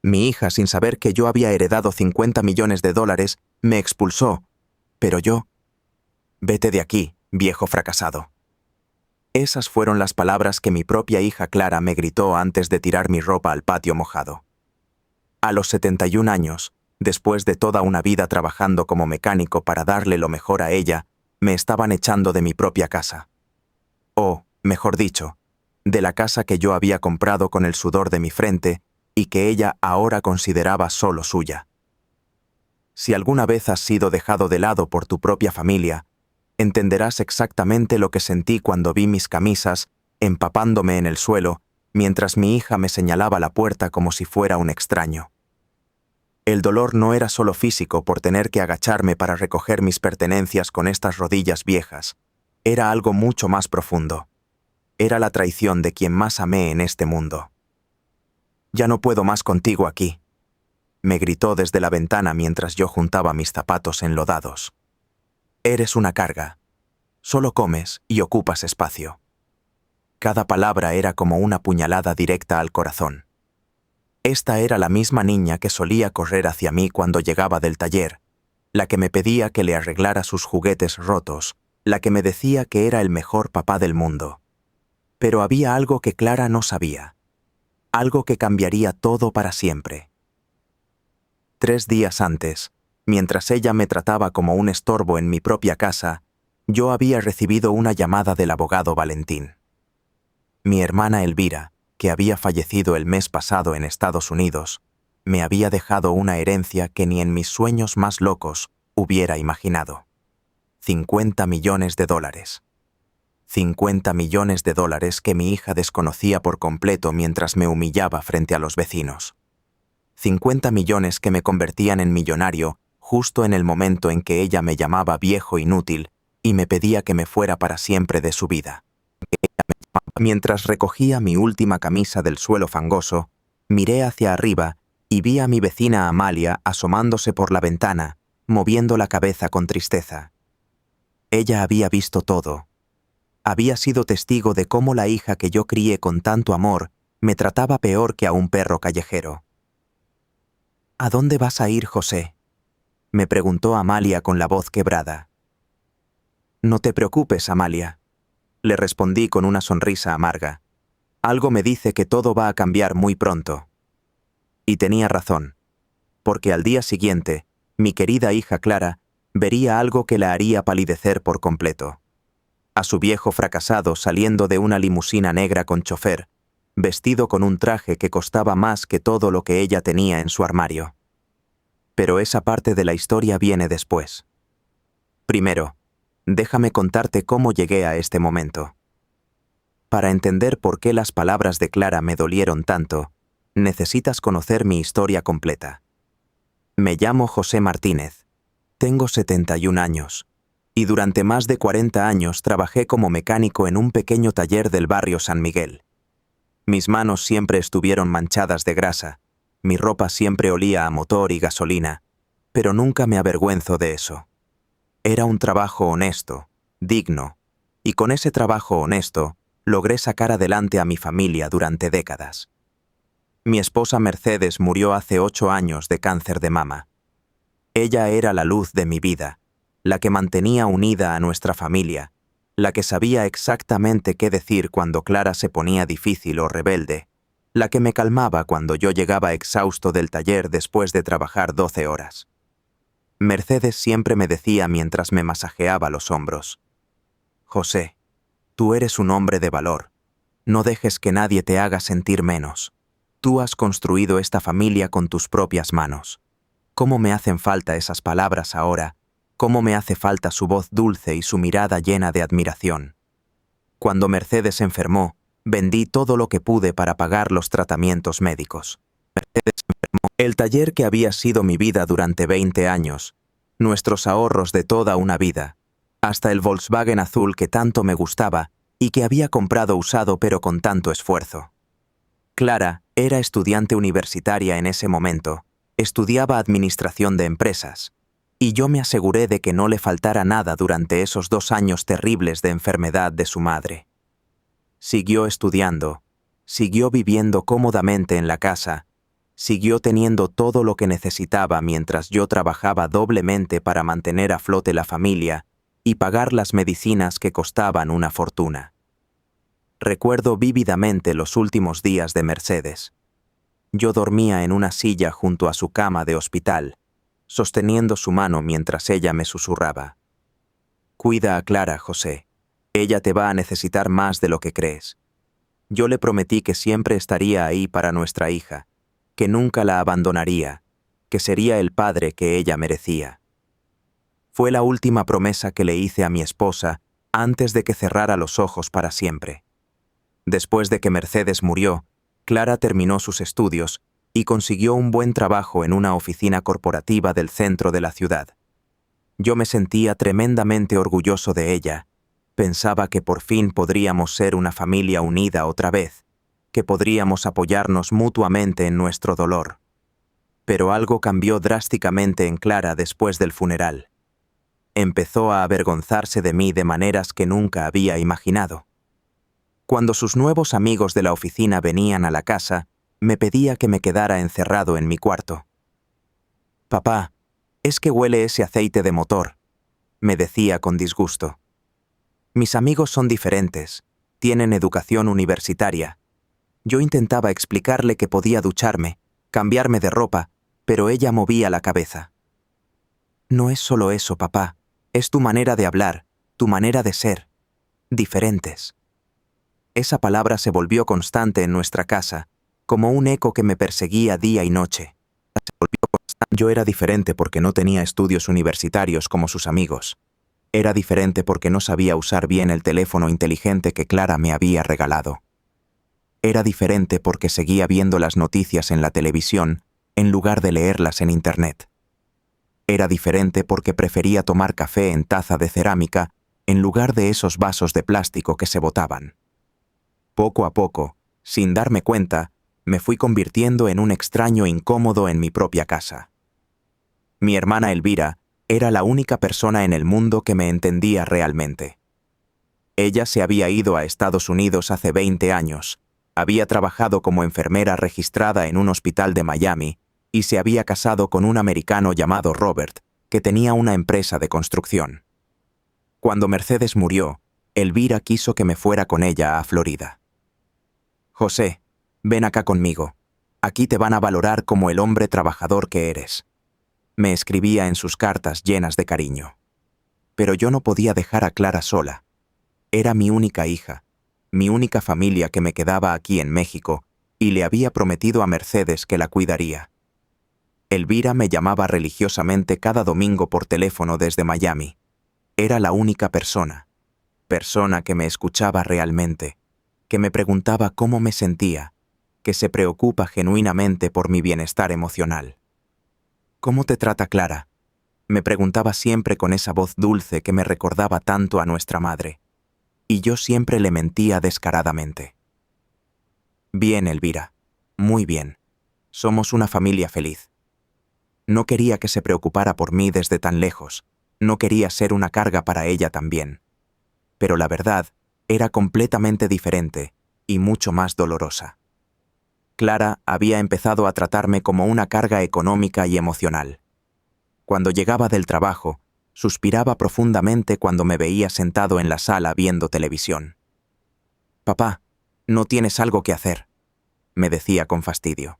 Mi hija, sin saber que yo había heredado 50 millones de dólares, me expulsó. Pero yo... Vete de aquí, viejo fracasado. Esas fueron las palabras que mi propia hija Clara me gritó antes de tirar mi ropa al patio mojado. A los 71 años, después de toda una vida trabajando como mecánico para darle lo mejor a ella, me estaban echando de mi propia casa. O, mejor dicho, de la casa que yo había comprado con el sudor de mi frente y que ella ahora consideraba solo suya. Si alguna vez has sido dejado de lado por tu propia familia, entenderás exactamente lo que sentí cuando vi mis camisas empapándome en el suelo mientras mi hija me señalaba la puerta como si fuera un extraño. El dolor no era solo físico por tener que agacharme para recoger mis pertenencias con estas rodillas viejas, era algo mucho más profundo. Era la traición de quien más amé en este mundo. «Ya no puedo más contigo aquí», me gritó desde la ventana mientras yo juntaba mis zapatos enlodados. «Eres una carga. Solo comes y ocupas espacio». Cada palabra era como una puñalada directa al corazón. Esta era la misma niña que solía correr hacia mí cuando llegaba del taller, la que me pedía que le arreglara sus juguetes rotos, la que me decía que era el mejor papá del mundo. Pero había algo que Clara no sabía, algo que cambiaría todo para siempre. 3 días antes, mientras ella me trataba como un estorbo en mi propia casa, yo había recibido una llamada del abogado Valentín. Mi hermana Elvira, que había fallecido el mes pasado en Estados Unidos, me había dejado una herencia que ni en mis sueños más locos hubiera imaginado. 50 millones de dólares. 50 millones de dólares que mi hija desconocía por completo mientras me humillaba frente a los vecinos. 50 millones que me convertían en millonario justo en el momento en que ella me llamaba viejo inútil y me pedía que me fuera para siempre de su vida. Mientras recogía mi última camisa del suelo fangoso, miré hacia arriba y vi a mi vecina Amalia asomándose por la ventana, moviendo la cabeza con tristeza. Ella había visto todo. Había sido testigo de cómo la hija que yo crié con tanto amor me trataba peor que a un perro callejero. «¿A dónde vas a ir, José?», me preguntó Amalia con la voz quebrada. «No te preocupes, Amalia», le respondí con una sonrisa amarga. «Algo me dice que todo va a cambiar muy pronto». Y tenía razón, porque al día siguiente, mi querida hija Clara vería algo que la haría palidecer por completo. A su viejo fracasado saliendo de una limusina negra con chofer, vestido con un traje que costaba más que todo lo que ella tenía en su armario. Pero esa parte de la historia viene después. Primero, déjame contarte cómo llegué a este momento. Para entender por qué las palabras de Clara me dolieron tanto, necesitas conocer mi historia completa. Me llamo José Martínez, tengo 71 años, y durante más de 40 años trabajé como mecánico en un pequeño taller del barrio San Miguel. Mis manos siempre estuvieron manchadas de grasa, mi ropa siempre olía a motor y gasolina, pero nunca me avergüenzo de eso. Era un trabajo honesto, digno, y con ese trabajo honesto logré sacar adelante a mi familia durante décadas. Mi esposa Mercedes murió hace 8 años de cáncer de mama. Ella era la luz de mi vida, la que mantenía unida a nuestra familia, la que sabía exactamente qué decir cuando Clara se ponía difícil o rebelde, la que me calmaba cuando yo llegaba exhausto del taller después de trabajar 12 horas. Mercedes siempre me decía mientras me masajeaba los hombros: «José, tú eres un hombre de valor. No dejes que nadie te haga sentir menos. Tú has construido esta familia con tus propias manos. ¿Cómo me hacen falta esas palabras ahora? ¿Cómo me hace falta su voz dulce y su mirada llena de admiración?» Cuando Mercedes enfermó, vendí todo lo que pude para pagar los tratamientos médicos. Mercedes enfermó. El taller que había sido mi vida durante 20 años, nuestros ahorros de toda una vida, hasta el Volkswagen azul que tanto me gustaba y que había comprado usado pero con tanto esfuerzo. Clara era estudiante universitaria en ese momento, estudiaba administración de empresas, y yo me aseguré de que no le faltara nada durante esos 2 años terribles de enfermedad de su madre. Siguió estudiando, siguió viviendo cómodamente en la casa, Siguió teniendo todo lo que necesitaba mientras yo trabajaba doblemente para mantener a flote la familia y pagar las medicinas que costaban una fortuna. Recuerdo vívidamente los últimos días de Mercedes. Yo dormía en una silla junto a su cama de hospital, sosteniendo su mano mientras ella me susurraba: «Cuida a Clara, José. Ella te va a necesitar más de lo que crees». Yo le prometí que siempre estaría ahí para nuestra hija, que nunca la abandonaría, que sería el padre que ella merecía. Fue la última promesa que le hice a mi esposa antes de que cerrara los ojos para siempre. Después de que Mercedes murió, Clara terminó sus estudios y consiguió un buen trabajo en una oficina corporativa del centro de la ciudad. Yo me sentía tremendamente orgulloso de ella. Pensaba que por fin podríamos ser una familia unida otra vez, que podríamos apoyarnos mutuamente en nuestro dolor. Pero algo cambió drásticamente en Clara después del funeral. Empezó a avergonzarse de mí de maneras que nunca había imaginado. Cuando sus nuevos amigos de la oficina venían a la casa, me pedía que me quedara encerrado en mi cuarto. «Papá, es que huele ese aceite de motor», me decía con disgusto. «Mis amigos son diferentes, tienen educación universitaria». Yo intentaba explicarle que podía ducharme, cambiarme de ropa, pero ella movía la cabeza. «No es solo eso, papá, es tu manera de hablar, tu manera de ser. Diferentes». Esa palabra se volvió constante en nuestra casa, como un eco que me perseguía día y noche. Yo era diferente porque no tenía estudios universitarios como sus amigos. Era diferente porque no sabía usar bien el teléfono inteligente que Clara me había regalado. Era diferente porque seguía viendo las noticias en la televisión en lugar de leerlas en Internet. Era diferente porque prefería tomar café en taza de cerámica en lugar de esos vasos de plástico que se botaban. Poco a poco, sin darme cuenta, me fui convirtiendo en un extraño incómodo en mi propia casa. Mi hermana Elvira era la única persona en el mundo que me entendía realmente. Ella se había ido a Estados Unidos hace 20 años, había trabajado como enfermera registrada en un hospital de Miami y se había casado con un americano llamado Robert, que tenía una empresa de construcción. Cuando Mercedes murió, Elvira quiso que me fuera con ella a Florida. «José, ven acá conmigo. Aquí te van a valorar como el hombre trabajador que eres», me escribía en sus cartas llenas de cariño. Pero yo no podía dejar a Clara sola. Era mi única hija, mi única familia que me quedaba aquí en México, y le había prometido a Mercedes que la cuidaría. Elvira me llamaba religiosamente cada domingo por teléfono desde Miami. Era la única persona que me escuchaba realmente, que me preguntaba cómo me sentía, que se preocupa genuinamente por mi bienestar emocional. «¿Cómo te trata Clara?», me preguntaba siempre con esa voz dulce que me recordaba tanto a nuestra madre, y yo siempre le mentía descaradamente. «Bien, Elvira, muy bien. Somos una familia feliz». No quería que se preocupara por mí desde tan lejos, no quería ser una carga para ella también. Pero la verdad era completamente diferente y mucho más dolorosa. Clara había empezado a tratarme como una carga económica y emocional. Cuando llegaba del trabajo, suspiraba profundamente cuando me veía sentado en la sala viendo televisión. «Papá, ¿no tienes algo que hacer?», me decía con fastidio.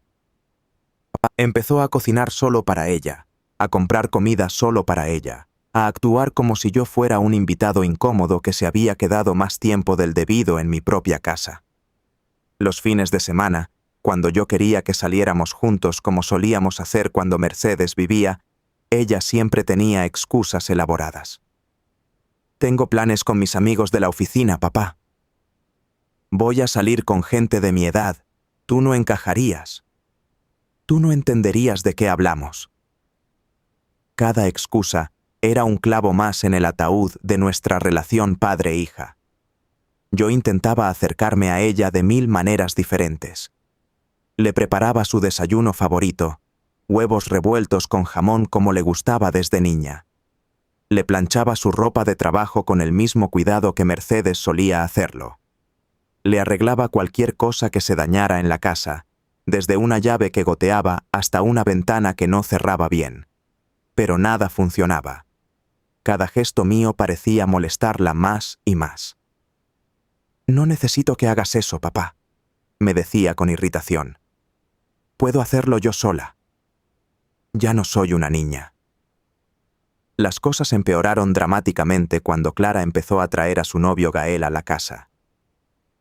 Empezó a cocinar solo para ella, a comprar comida solo para ella, a actuar como si yo fuera un invitado incómodo que se había quedado más tiempo del debido en mi propia casa. Los fines de semana, cuando yo quería que saliéramos juntos como solíamos hacer cuando Mercedes vivía, ella siempre tenía excusas elaboradas. «Tengo planes con mis amigos de la oficina, papá». «Voy a salir con gente de mi edad. Tú no encajarías. Tú no entenderías de qué hablamos». Cada excusa era un clavo más en el ataúd de nuestra relación padre-hija. Yo intentaba acercarme a ella de 1000 maneras diferentes. Le preparaba su desayuno favorito, huevos revueltos con jamón como le gustaba desde niña. Le planchaba su ropa de trabajo con el mismo cuidado que Mercedes solía hacerlo. Le arreglaba cualquier cosa que se dañara en la casa, desde una llave que goteaba hasta una ventana que no cerraba bien. Pero nada funcionaba. Cada gesto mío parecía molestarla más y más. «No necesito que hagas eso, papá», me decía con irritación. «Puedo hacerlo yo sola. Ya no soy una niña». Las cosas empeoraron dramáticamente cuando Clara empezó a traer a su novio Gael a la casa.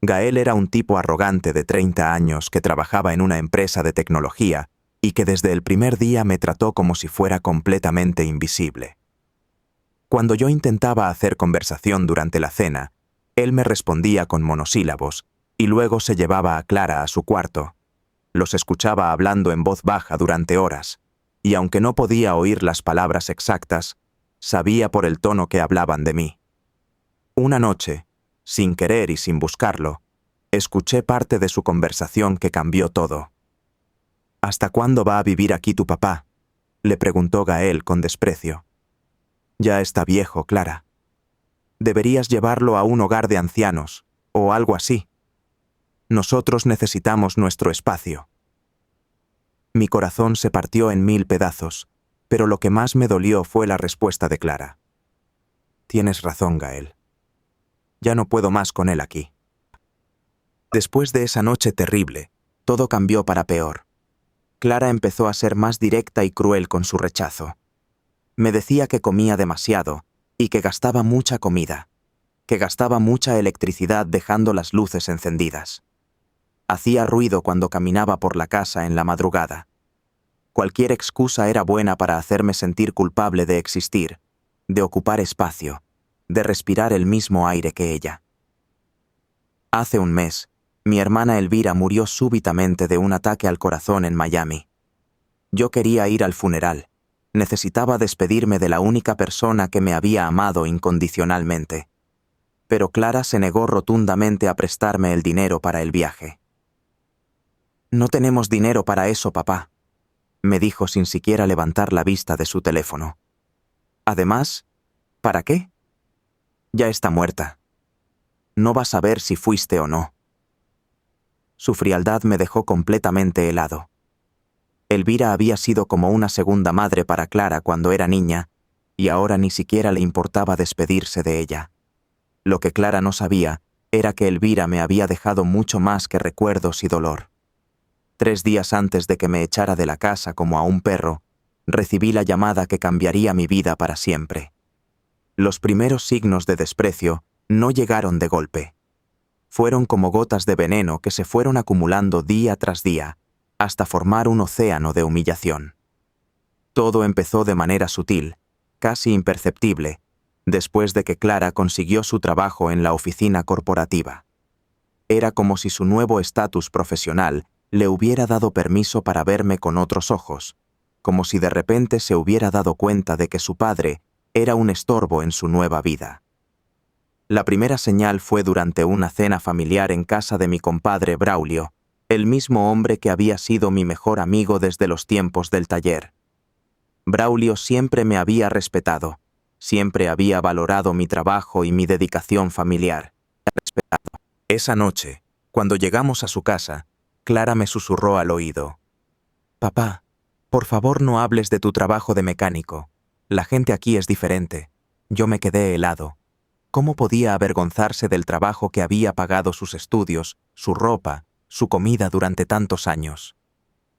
Gael era un tipo arrogante de 30 años que trabajaba en una empresa de tecnología y que desde el primer día me trató como si fuera completamente invisible. Cuando yo intentaba hacer conversación durante la cena, él me respondía con monosílabos y luego se llevaba a Clara a su cuarto. Los escuchaba hablando en voz baja durante horas, y aunque no podía oír las palabras exactas, sabía por el tono que hablaban de mí. Una noche, sin querer y sin buscarlo, escuché parte de su conversación que cambió todo. «¿Hasta cuándo va a vivir aquí tu papá?», le preguntó Gael con desprecio. «Ya está viejo, Clara. Deberías llevarlo a un hogar de ancianos, o algo así. Nosotros necesitamos nuestro espacio». Mi corazón se partió en 1000 pedazos, pero lo que más me dolió fue la respuesta de Clara. «Tienes razón, Gael. Ya no puedo más con él aquí». Después de esa noche terrible, todo cambió para peor. Clara empezó a ser más directa y cruel con su rechazo. Me decía que comía demasiado y que gastaba mucha comida, que gastaba mucha electricidad dejando las luces encendidas. Hacía ruido cuando caminaba por la casa en la madrugada. Cualquier excusa era buena para hacerme sentir culpable de existir, de ocupar espacio, de respirar el mismo aire que ella. Hace un mes, mi hermana Elvira murió súbitamente de un ataque al corazón en Miami. Yo quería ir al funeral. Necesitaba despedirme de la única persona que me había amado incondicionalmente. Pero Clara se negó rotundamente a prestarme el dinero para el viaje. «No tenemos dinero para eso, papá», me dijo sin siquiera levantar la vista de su teléfono. «Además, ¿para qué? Ya está muerta. No vas a ver si fuiste o no». Su frialdad me dejó completamente helado. Elvira había sido como una segunda madre para Clara cuando era niña, y ahora ni siquiera le importaba despedirse de ella. Lo que Clara no sabía era que Elvira me había dejado mucho más que recuerdos y dolor. 3 días antes de que me echara de la casa como a un perro, recibí la llamada que cambiaría mi vida para siempre. Los primeros signos de desprecio no llegaron de golpe. Fueron como gotas de veneno que se fueron acumulando día tras día, hasta formar un océano de humillación. Todo empezó de manera sutil, casi imperceptible, después de que Clara consiguió su trabajo en la oficina corporativa. Era como si su nuevo estatus profesional le hubiera dado permiso para verme con otros ojos, como si de repente se hubiera dado cuenta de que su padre era un estorbo en su nueva vida. La primera señal fue durante una cena familiar en casa de mi compadre Braulio, el mismo hombre que había sido mi mejor amigo desde los tiempos del taller. Braulio siempre me había respetado, siempre había valorado mi trabajo y mi dedicación familiar. Esa noche, cuando llegamos a su casa, Clara me susurró al oído: «Papá, por favor no hables de tu trabajo de mecánico. La gente aquí es diferente». Yo me quedé helado. ¿Cómo podía avergonzarse del trabajo que había pagado sus estudios, su ropa, su comida durante tantos años?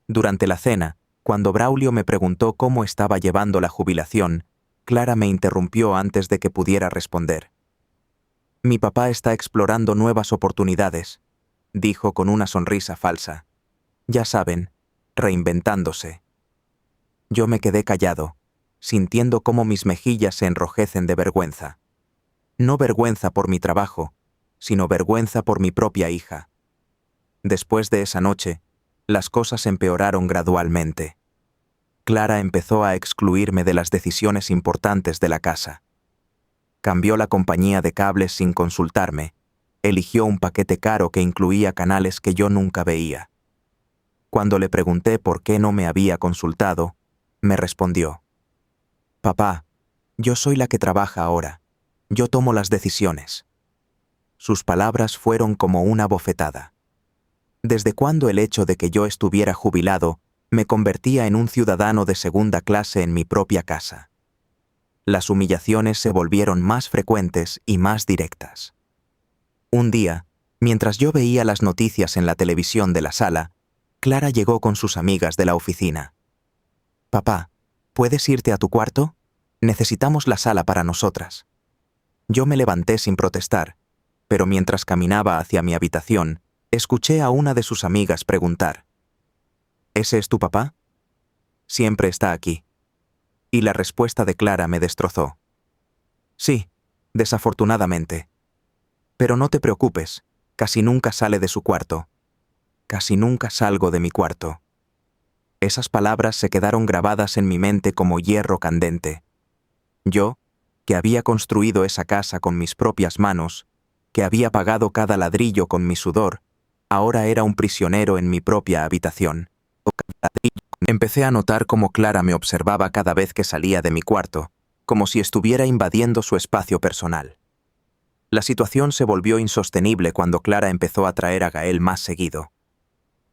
Durante la cena, cuando Braulio me preguntó cómo estaba llevando la jubilación, Clara me interrumpió antes de que pudiera responder. «Mi papá está explorando nuevas oportunidades», dijo con una sonrisa falsa. «Ya saben, reinventándose». Yo me quedé callado, sintiendo cómo mis mejillas se enrojecen de vergüenza. No vergüenza por mi trabajo, sino vergüenza por mi propia hija. Después de esa noche, las cosas empeoraron gradualmente. Clara empezó a excluirme de las decisiones importantes de la casa. Cambió la compañía de cables sin consultarme. Eligió un paquete caro que incluía canales que yo nunca veía. Cuando le pregunté por qué no me había consultado, me respondió: «Papá, yo soy la que trabaja ahora. Yo tomo las decisiones». Sus palabras fueron como una bofetada. ¿Desde cuándo el hecho de que yo estuviera jubilado me convertía en un ciudadano de segunda clase en mi propia casa? Las humillaciones se volvieron más frecuentes y más directas. Un día, mientras yo veía las noticias en la televisión de la sala, Clara llegó con sus amigas de la oficina. «Papá, ¿puedes irte a tu cuarto? Necesitamos la sala para nosotras». Yo me levanté sin protestar, pero mientras caminaba hacia mi habitación, escuché a una de sus amigas preguntar: «¿Ese es tu papá?» «Siempre está aquí». Y la respuesta de Clara me destrozó. «Sí, desafortunadamente. Pero no te preocupes, casi nunca sale de su cuarto. Casi nunca salgo de mi cuarto». Esas palabras se quedaron grabadas en mi mente como hierro candente. Yo, que había construido esa casa con mis propias manos, que había pagado cada ladrillo con mi sudor, ahora era un prisionero en mi propia habitación. Empecé a notar cómo Clara me observaba cada vez que salía de mi cuarto, como si estuviera invadiendo su espacio personal. La situación se volvió insostenible cuando Clara empezó a traer a Gael más seguido.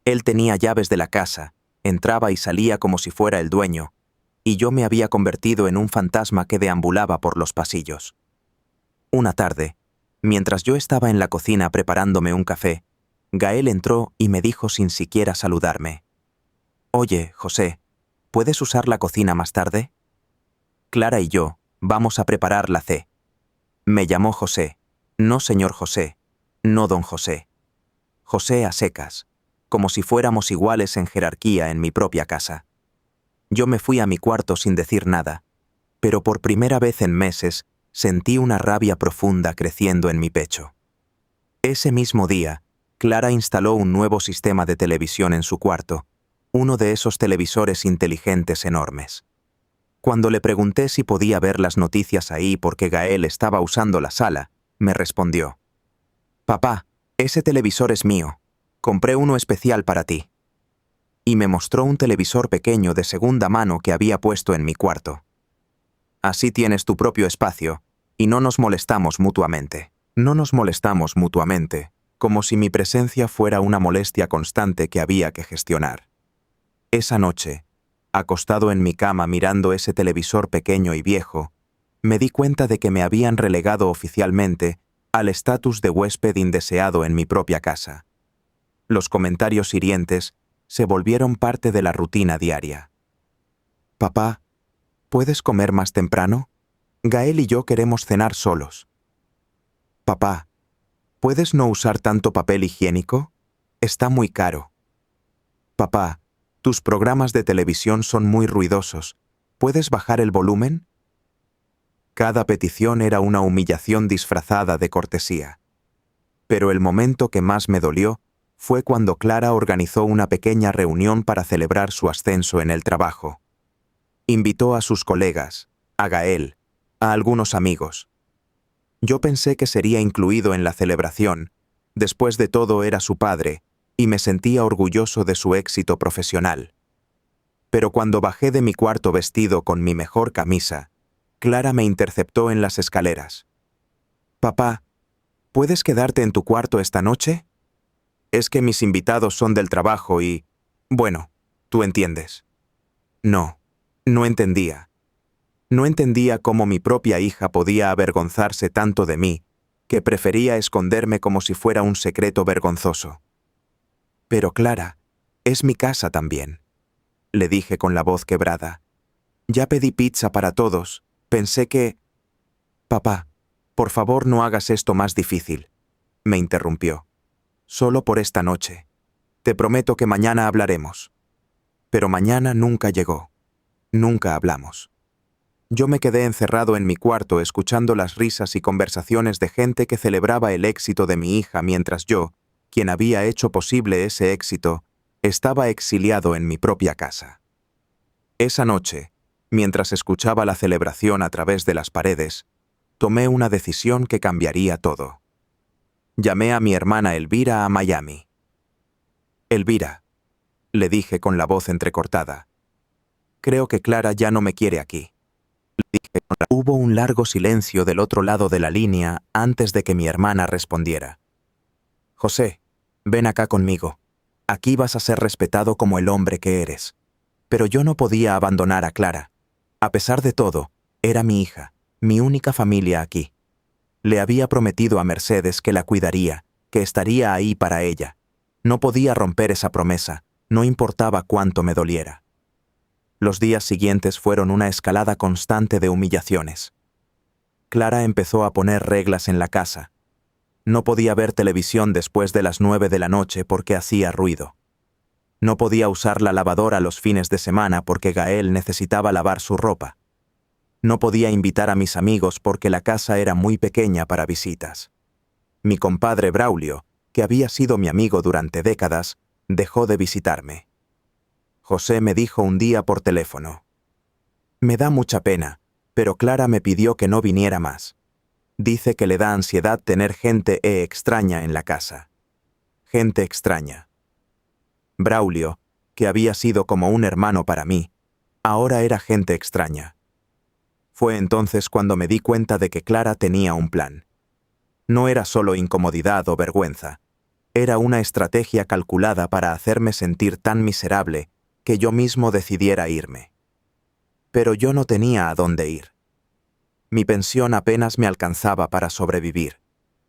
Él tenía llaves de la casa, entraba y salía como si fuera el dueño, y yo me había convertido en un fantasma que deambulaba por los pasillos. Una tarde, mientras yo estaba en la cocina preparándome un café, Gael entró y me dijo sin siquiera saludarme: «Oye, José, ¿puedes usar la cocina más tarde? Clara y yo vamos a preparar la cena». Me llamó José, no señor José, no don José. José a secas, como si fuéramos iguales en jerarquía en mi propia casa. Yo me fui a mi cuarto sin decir nada, pero por primera vez en meses sentí una rabia profunda creciendo en mi pecho. Ese mismo día, Clara instaló un nuevo sistema de televisión en su cuarto, uno de esos televisores inteligentes enormes. Cuando le pregunté si podía ver las noticias ahí porque Gael estaba usando la sala, me respondió: «Papá, ese televisor es mío. Compré uno especial para ti». Y me mostró un televisor pequeño de segunda mano que había puesto en mi cuarto. «Así tienes tu propio espacio, y no nos molestamos mutuamente». No nos molestamos mutuamente, como si mi presencia fuera una molestia constante que había que gestionar. Esa noche, acostado en mi cama mirando ese televisor pequeño y viejo, me di cuenta de que me habían relegado oficialmente al estatus de huésped indeseado en mi propia casa. Los comentarios hirientes se volvieron parte de la rutina diaria. «Papá, ¿puedes comer más temprano? Gael y yo queremos cenar solos». «Papá, ¿puedes no usar tanto papel higiénico? Está muy caro». «Papá, tus programas de televisión son muy ruidosos. ¿Puedes bajar el volumen?». Cada petición era una humillación disfrazada de cortesía. Pero el momento que más me dolió fue cuando Clara organizó una pequeña reunión para celebrar su ascenso en el trabajo. Invitó a sus colegas, a Gael, a algunos amigos. Yo pensé que sería incluido en la celebración. Después de todo era su padre, y me sentía orgulloso de su éxito profesional. Pero cuando bajé de mi cuarto vestido con mi mejor camisa, Clara me interceptó en las escaleras. «Papá, ¿puedes quedarte en tu cuarto esta noche? Es que mis invitados son del trabajo y... bueno, tú entiendes». No, no entendía. No entendía cómo mi propia hija podía avergonzarse tanto de mí, que prefería esconderme como si fuera un secreto vergonzoso. «Pero Clara, es mi casa también», le dije con la voz quebrada. «Ya pedí pizza para todos. Pensé que...». «Papá, por favor no hagas esto más difícil», me interrumpió. «Solo por esta noche. Te prometo que mañana hablaremos». Pero mañana nunca llegó. Nunca hablamos. Yo me quedé encerrado en mi cuarto escuchando las risas y conversaciones de gente que celebraba el éxito de mi hija mientras yo, quien había hecho posible ese éxito, estaba exiliado en mi propia casa. Esa noche, mientras escuchaba la celebración a través de las paredes, tomé una decisión que cambiaría todo. Llamé a mi hermana Elvira a Miami. «Elvira», le dije con la voz entrecortada, «creo que Clara ya no me quiere aquí». Hubo un largo silencio del otro lado de la línea antes de que mi hermana respondiera. «José, ven acá conmigo». Aquí vas a ser respetado como el hombre que eres. Pero yo no podía abandonar a Clara. A pesar de todo, era mi hija, mi única familia aquí. Le había prometido a Mercedes que la cuidaría, que estaría ahí para ella. No podía romper esa promesa, no importaba cuánto me doliera. Los días siguientes fueron una escalada constante de humillaciones. Clara empezó a poner reglas en la casa. No podía ver televisión después de las 9 de la noche porque hacía ruido. No podía usar la lavadora los fines de semana porque Gael necesitaba lavar su ropa. No podía invitar a mis amigos porque la casa era muy pequeña para visitas. Mi compadre Braulio, que había sido mi amigo durante décadas, dejó de visitarme. José me dijo un día por teléfono: «Me da mucha pena, pero Clara me pidió que no viniera más. Dice que le da ansiedad tener gente extraña en la casa». Gente extraña. Braulio, que había sido como un hermano para mí, ahora era gente extraña. Fue entonces cuando me di cuenta de que Clara tenía un plan. No era solo incomodidad o vergüenza, era una estrategia calculada para hacerme sentir tan miserable que yo mismo decidiera irme. Pero yo no tenía a dónde ir. Mi pensión apenas me alcanzaba para sobrevivir,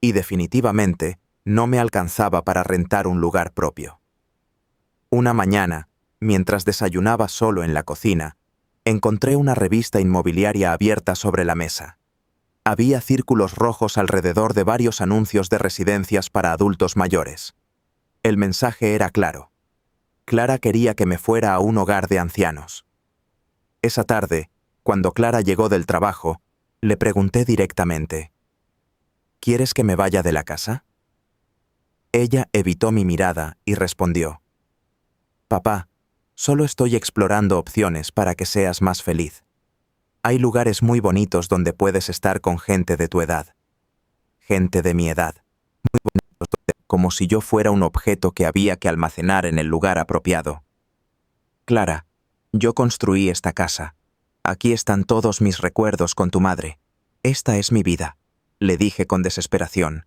y definitivamente no me alcanzaba para rentar un lugar propio. Una mañana, mientras desayunaba solo en la cocina, encontré una revista inmobiliaria abierta sobre la mesa. Había círculos rojos alrededor de varios anuncios de residencias para adultos mayores. El mensaje era claro. Clara quería que me fuera a un hogar de ancianos. Esa tarde, cuando Clara llegó del trabajo, le pregunté directamente: «¿Quieres que me vaya de la casa?». Ella evitó mi mirada y respondió: «Papá, solo estoy explorando opciones para que seas más feliz. Hay lugares muy bonitos donde puedes estar con gente de tu edad. Gente de mi edad. Muy bonitos, como si yo fuera un objeto que había que almacenar en el lugar apropiado. Clara, yo construí esta casa. Aquí están todos mis recuerdos con tu madre. Esta es mi vida», le dije con desesperación.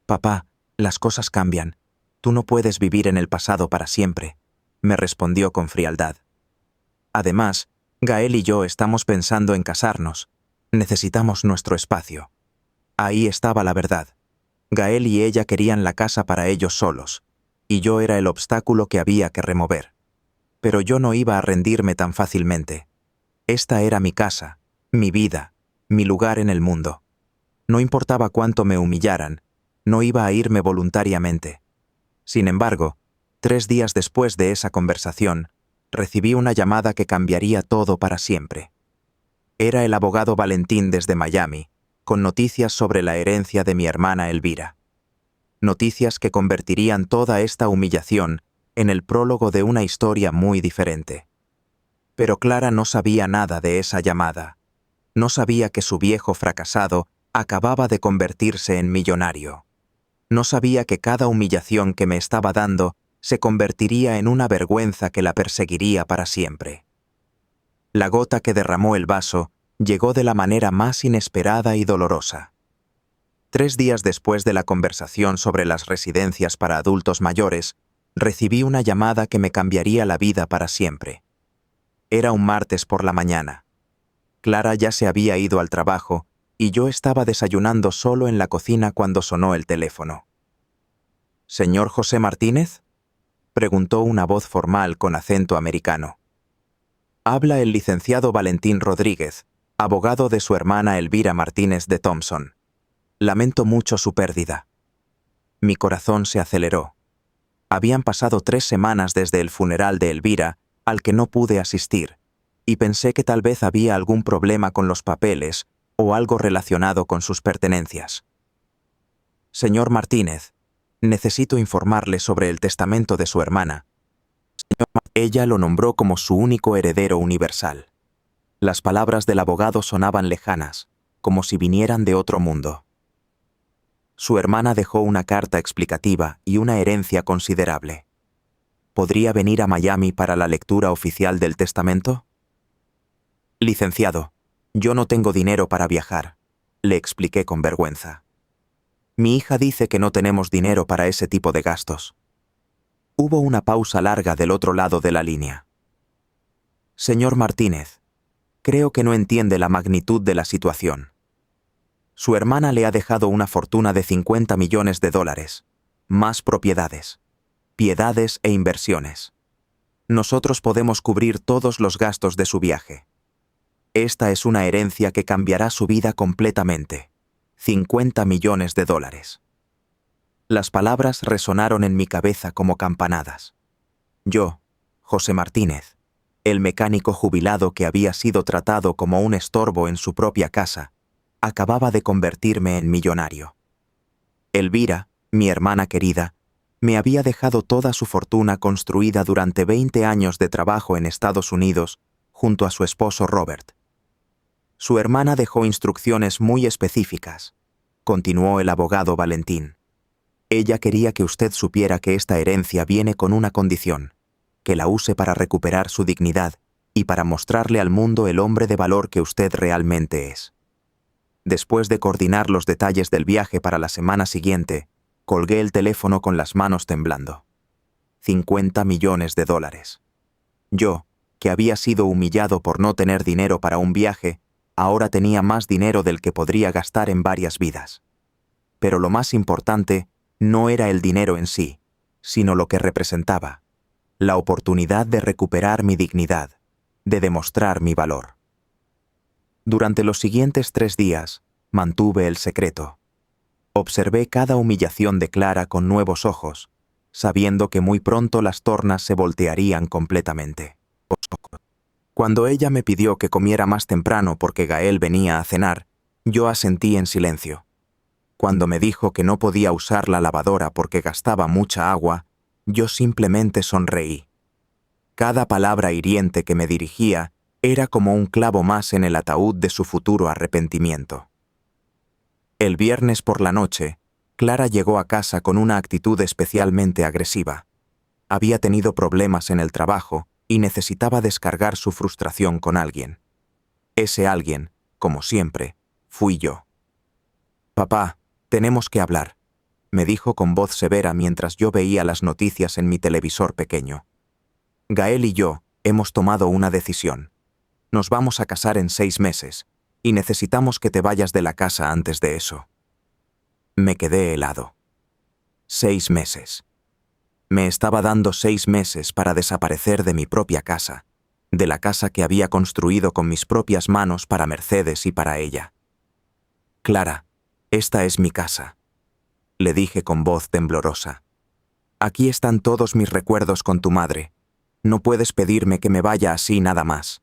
«Papá, las cosas cambian. Tú no puedes vivir en el pasado para siempre», me respondió con frialdad. «Además, Gael y yo estamos pensando en casarnos. Necesitamos nuestro espacio». Ahí estaba la verdad. Gael y ella querían la casa para ellos solos, y yo era el obstáculo que había que remover. Pero yo no iba a rendirme tan fácilmente. Esta era mi casa, mi vida, mi lugar en el mundo. No importaba cuánto me humillaran, no iba a irme voluntariamente. Sin embargo, 3 días después de esa conversación, recibí una llamada que cambiaría todo para siempre. Era el abogado Valentín desde Miami, con noticias sobre la herencia de mi hermana Elvira. Noticias que convertirían toda esta humillación en el prólogo de una historia muy diferente. Pero Clara no sabía nada de esa llamada. No sabía que su viejo fracasado acababa de convertirse en millonario. No sabía que cada humillación que me estaba dando se convertiría en una vergüenza que la perseguiría para siempre. La gota que derramó el vaso llegó de la manera más inesperada y dolorosa. 3 días después de la conversación sobre las residencias para adultos mayores, recibí una llamada que me cambiaría la vida para siempre. Era un martes por la mañana. Clara ya se había ido al trabajo y yo estaba desayunando solo en la cocina cuando sonó el teléfono. «¿Señor José Martínez?», preguntó una voz formal con acento americano. «Habla el licenciado Valentín Rodríguez, abogado de su hermana Elvira Martínez de Thompson. Lamento mucho su pérdida». Mi corazón se aceleró. Habían pasado 3 semanas desde el funeral de Elvira, al que no pude asistir, y pensé que tal vez había algún problema con los papeles o algo relacionado con sus pertenencias. «Señor Martínez, necesito informarle sobre el testamento de su hermana». Ella lo nombró como su único heredero universal. Las palabras del abogado sonaban lejanas, como si vinieran de otro mundo. Su hermana dejó una carta explicativa y una herencia considerable. ¿Podría venir a Miami para la lectura oficial del testamento? «Licenciado, yo no tengo dinero para viajar», le expliqué con vergüenza. «Mi hija dice que no tenemos dinero para ese tipo de gastos». Hubo una pausa larga del otro lado de la línea. Señor Martínez, creo que no entiende la magnitud de la situación. Su hermana le ha dejado una fortuna de 50 millones de dólares, más propiedades, piedades e inversiones. Nosotros podemos cubrir todos los gastos de su viaje. Esta es una herencia que cambiará su vida completamente. 50 millones de dólares. Las palabras resonaron en mi cabeza como campanadas. Yo, José Martínez, el mecánico jubilado que había sido tratado como un estorbo en su propia casa, acababa de convertirme en millonario. Elvira, mi hermana querida, me había dejado toda su fortuna construida durante 20 años de trabajo en Estados Unidos junto a su esposo Robert. Su hermana dejó instrucciones muy específicas, continuó el abogado Valentín. Ella quería que usted supiera que esta herencia viene con una condición, que la use para recuperar su dignidad y para mostrarle al mundo el hombre de valor que usted realmente es. Después de coordinar los detalles del viaje para la semana siguiente, colgué el teléfono con las manos temblando. 50 millones de dólares. Yo, que había sido humillado por no tener dinero para un viaje, ahora tenía más dinero del que podría gastar en varias vidas. Pero lo más importante no era el dinero en sí, sino lo que representaba, la oportunidad de recuperar mi dignidad, de demostrar mi valor. Durante los siguientes 3 días, mantuve el secreto. Observé cada humillación de Clara con nuevos ojos, sabiendo que muy pronto las tornas se voltearían completamente. Cuando ella me pidió que comiera más temprano porque Gael venía a cenar, yo asentí en silencio. Cuando me dijo que no podía usar la lavadora porque gastaba mucha agua, yo simplemente sonreí. Cada palabra hiriente que me dirigía era como un clavo más en el ataúd de su futuro arrepentimiento. El viernes por la noche, Clara llegó a casa con una actitud especialmente agresiva. Había tenido problemas en el trabajo y necesitaba descargar su frustración con alguien. Ese alguien, como siempre, fui yo. «Papá, tenemos que hablar», me dijo con voz severa mientras yo veía las noticias en mi televisor pequeño. «Gael y yo hemos tomado una decisión. Nos vamos a casar en 6 meses, y necesitamos que te vayas de la casa antes de eso». Me quedé helado. 6 meses. Me estaba dando 6 meses para desaparecer de mi propia casa, de la casa que había construido con mis propias manos para Mercedes y para ella. «Clara, esta es mi casa», le dije con voz temblorosa. «Aquí están todos mis recuerdos con tu madre. No puedes pedirme que me vaya así nada más».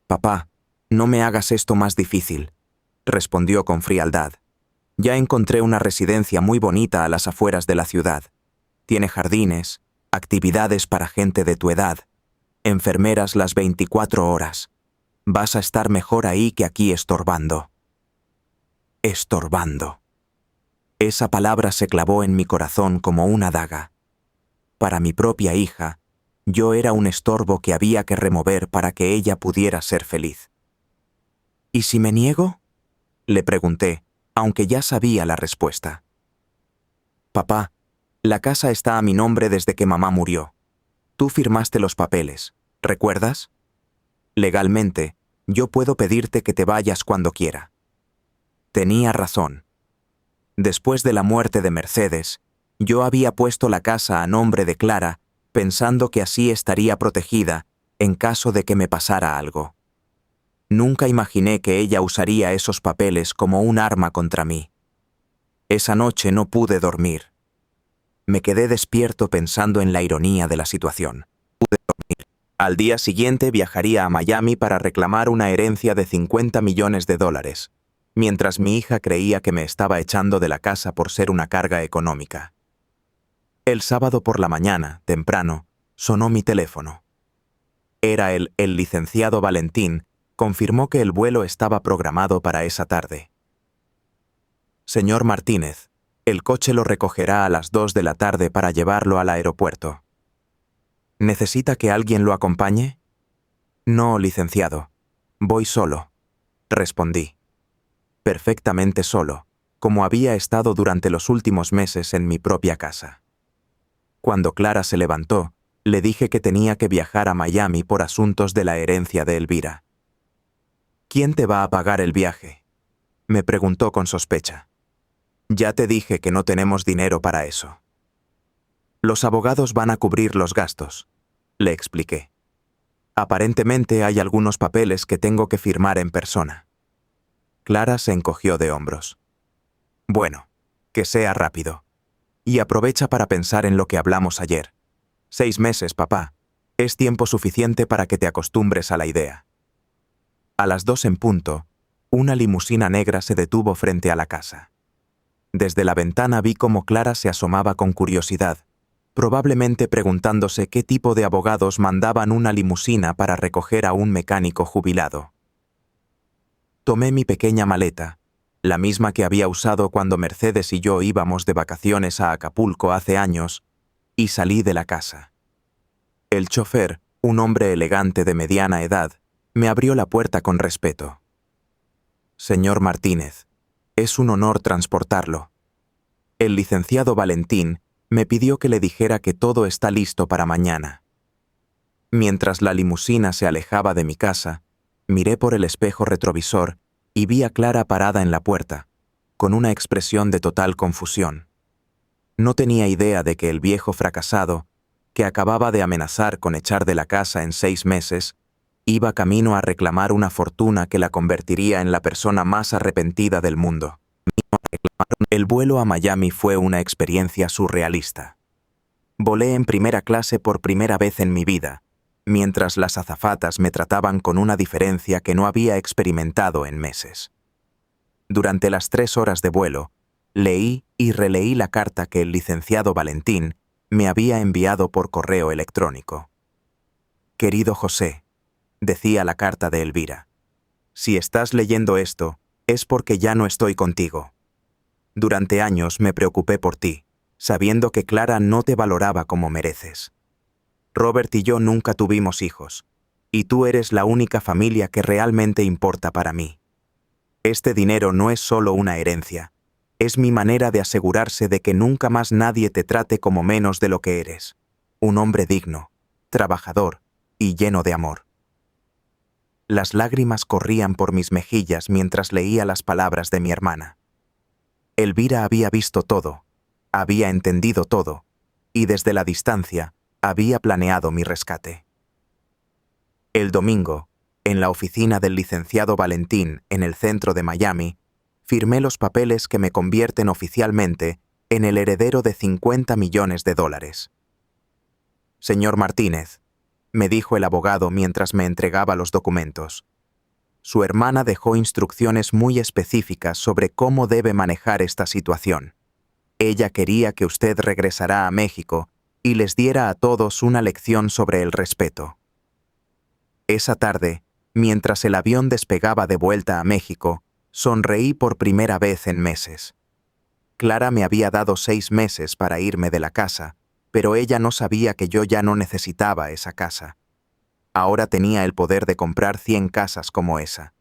«Papá, no me hagas esto más difícil», respondió con frialdad. «Ya encontré una residencia muy bonita a las afueras de la ciudad. Tiene jardines, actividades para gente de tu edad, enfermeras las 24 horas. Vas a estar mejor ahí que aquí estorbando». Estorbando. Esa palabra se clavó en mi corazón como una daga. Para mi propia hija, yo era un estorbo que había que remover para que ella pudiera ser feliz. «¿Y si me niego?», le pregunté, aunque ya sabía la respuesta. «Papá, la casa está a mi nombre desde que mamá murió. Tú firmaste los papeles, ¿recuerdas? Legalmente, yo puedo pedirte que te vayas cuando quiera». Tenía razón. Después de la muerte de Mercedes, yo había puesto la casa a nombre de Clara, pensando que así estaría protegida en caso de que me pasara algo. Nunca imaginé que ella usaría esos papeles como un arma contra mí. Esa noche no pude dormir. Me quedé despierto pensando en la ironía de la situación. Al día siguiente viajaría a Miami para reclamar una herencia de 50 millones de dólares, mientras mi hija creía que me estaba echando de la casa por ser una carga económica. El sábado por la mañana, temprano, sonó mi teléfono. Era el licenciado Valentín, confirmó que el vuelo estaba programado para esa tarde. «Señor Martínez, el coche lo recogerá a las 2 de la tarde para llevarlo al aeropuerto. ¿Necesita que alguien lo acompañe?» «No, licenciado. Voy solo», respondí. Perfectamente solo, como había estado durante los últimos meses en mi propia casa. Cuando Clara se levantó, le dije que tenía que viajar a Miami por asuntos de la herencia de Elvira. ¿Quién te va a pagar el viaje?, me preguntó con sospecha. Ya te dije que no tenemos dinero para eso. Los abogados van a cubrir los gastos, le expliqué. Aparentemente hay algunos papeles que tengo que firmar en persona. Clara se encogió de hombros. Bueno, que sea rápido. Y aprovecha para pensar en lo que hablamos ayer. 6 meses, papá. Es tiempo suficiente para que te acostumbres a la idea. A las 2 en punto, una limusina negra se detuvo frente a la casa. Desde la ventana vi cómo Clara se asomaba con curiosidad, probablemente preguntándose qué tipo de abogados mandaban una limusina para recoger a un mecánico jubilado. Tomé mi pequeña maleta, la misma que había usado cuando Mercedes y yo íbamos de vacaciones a Acapulco hace años, y salí de la casa. El chofer, un hombre elegante de mediana edad, me abrió la puerta con respeto. Señor Martínez, es un honor transportarlo. El licenciado Valentín me pidió que le dijera que todo está listo para mañana. Mientras la limusina se alejaba de mi casa, miré por el espejo retrovisor y vi a Clara parada en la puerta, con una expresión de total confusión. No tenía idea de que el viejo fracasado, que acababa de amenazar con echar de la casa en 6 meses, iba camino a reclamar una fortuna que la convertiría en la persona más arrepentida del mundo. El vuelo a Miami fue una experiencia surrealista. Volé en primera clase por primera vez en mi vida, mientras las azafatas me trataban con una diferencia que no había experimentado en meses. Durante las 3 horas de vuelo, leí y releí la carta que el licenciado Valentín me había enviado por correo electrónico. Querido José, decía la carta de Elvira, si estás leyendo esto, es porque ya no estoy contigo. Durante años me preocupé por ti, sabiendo que Clara no te valoraba como mereces. Robert y yo nunca tuvimos hijos, y tú eres la única familia que realmente importa para mí. Este dinero no es solo una herencia, es mi manera de asegurarse de que nunca más nadie te trate como menos de lo que eres, un hombre digno, trabajador y lleno de amor. Las lágrimas corrían por mis mejillas mientras leía las palabras de mi hermana. Elvira había visto todo, había entendido todo, y desde la distancia había planeado mi rescate. El domingo, en la oficina del licenciado Valentín en el centro de Miami, firmé los papeles que me convierten oficialmente en el heredero de $50 millones. Señor Martínez, me dijo el abogado mientras me entregaba los documentos. Su hermana dejó instrucciones muy específicas sobre cómo debe manejar esta situación. Ella quería que usted regresara a México y les diera a todos una lección sobre el respeto. Esa tarde, mientras el avión despegaba de vuelta a México, sonreí por primera vez en meses. Clara me había dado 6 meses para irme de la casa, pero ella no sabía que yo ya no necesitaba esa casa. Ahora tenía el poder de comprar 100 casas como esa.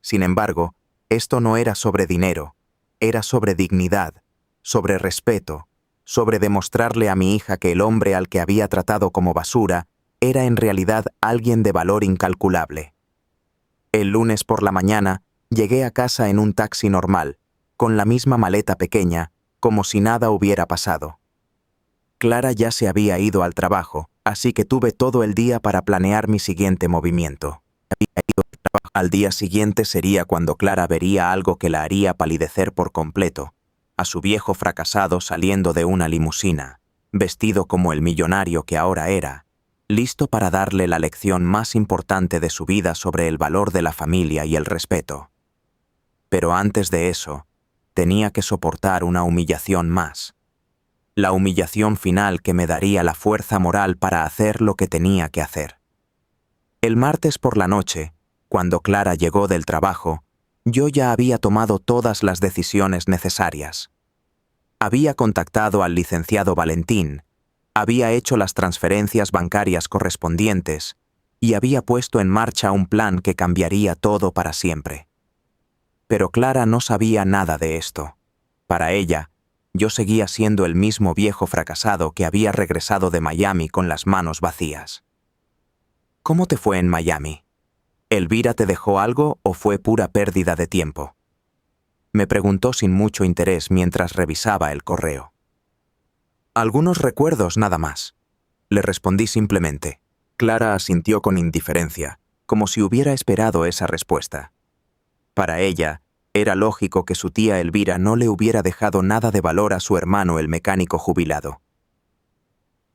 Sin embargo, esto no era sobre dinero, era sobre dignidad, sobre respeto, sobre demostrarle a mi hija que el hombre al que había tratado como basura era en realidad alguien de valor incalculable. El lunes por la mañana llegué a casa en un taxi normal, con la misma maleta pequeña, como si nada hubiera pasado. Clara ya se había ido al trabajo, así que tuve todo el día para planear mi siguiente movimiento. Al día siguiente sería cuando Clara vería algo que la haría palidecer por completo, a su viejo fracasado saliendo de una limusina, vestido como el millonario que ahora era, listo para darle la lección más importante de su vida sobre el valor de la familia y el respeto. Pero antes de eso, tenía que soportar una humillación más. La humillación final que me daría la fuerza moral para hacer lo que tenía que hacer. El martes por la noche, cuando Clara llegó del trabajo, yo ya había tomado todas las decisiones necesarias. Había contactado al licenciado Valentín, había hecho las transferencias bancarias correspondientes y había puesto en marcha un plan que cambiaría todo para siempre. Pero Clara no sabía nada de esto. Para ella, Yo seguía siendo el mismo viejo fracasado que había regresado de Miami con las manos vacías. ¿Cómo te fue en Miami? ¿Elvira te dejó algo o fue pura pérdida de tiempo? Me preguntó sin mucho interés mientras revisaba el correo. Algunos recuerdos nada más. Le respondí simplemente. Clara asintió con indiferencia, como si hubiera esperado esa respuesta. Para ella, era lógico que su tía Elvira no le hubiera dejado nada de valor a su hermano el mecánico jubilado.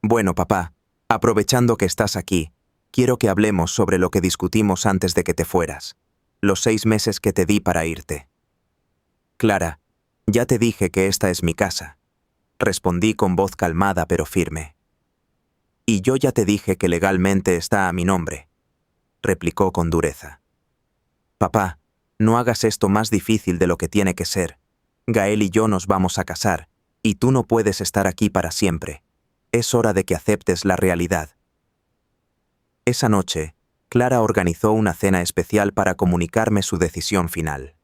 Bueno, papá, aprovechando que estás aquí, quiero que hablemos sobre lo que discutimos antes de que te fueras, los 6 meses que te di para irte. Clara, ya te dije que esta es mi casa, respondí con voz calmada pero firme. Y yo ya te dije que legalmente está a mi nombre, replicó con dureza. Papá, no hagas esto más difícil de lo que tiene que ser. Gael y yo nos vamos a casar, y tú no puedes estar aquí para siempre. Es hora de que aceptes la realidad. Esa noche, Clara organizó una cena especial para comunicarme su decisión final.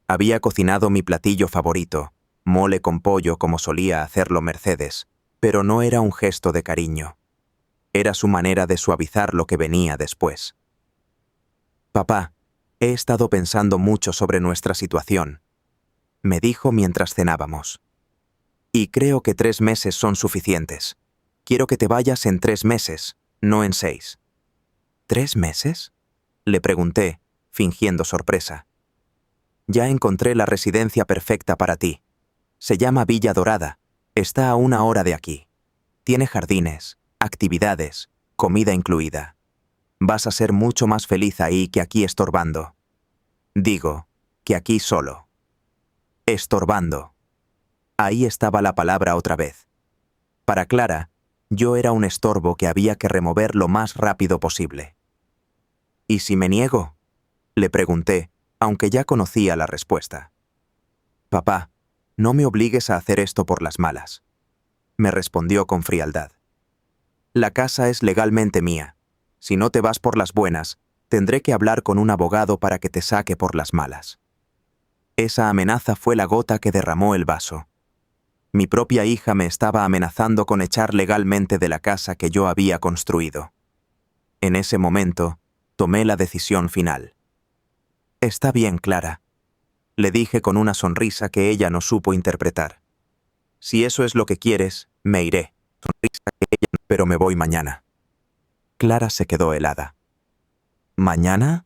Había cocinado mi platillo favorito, mole con pollo como solía hacerlo Mercedes, pero no era un gesto de cariño. Era su manera de suavizar lo que venía después. Papá, he estado pensando mucho sobre nuestra situación, me dijo mientras cenábamos. Y creo que 3 meses son suficientes. Quiero que te vayas en 3 meses, no en 6. ¿3 meses? Le pregunté, fingiendo sorpresa. Ya encontré la residencia perfecta para ti. Se llama Villa Dorada. Está a 1 hora de aquí. Tiene jardines, actividades, comida incluida. Vas a ser mucho más feliz ahí que aquí estorbando. Digo, que aquí solo. Estorbando. Ahí estaba la palabra otra vez. Para Clara, yo era un estorbo que había que remover lo más rápido posible. ¿Y si me niego? Le pregunté, aunque ya conocía la respuesta. Papá, no me obligues a hacer esto por las malas, me respondió con frialdad. La casa es legalmente mía. Si no te vas por las buenas, tendré que hablar con un abogado para que te saque por las malas. Esa amenaza fue la gota que derramó el vaso. Mi propia hija me estaba amenazando con echar legalmente de la casa que yo había construido. En ese momento, tomé la decisión final. Está bien, Clara, le dije con una sonrisa que ella no supo interpretar. Si eso es lo que quieres, me iré. Sonrisa que ella no, pero me voy mañana. Clara se quedó helada. ¿Mañana?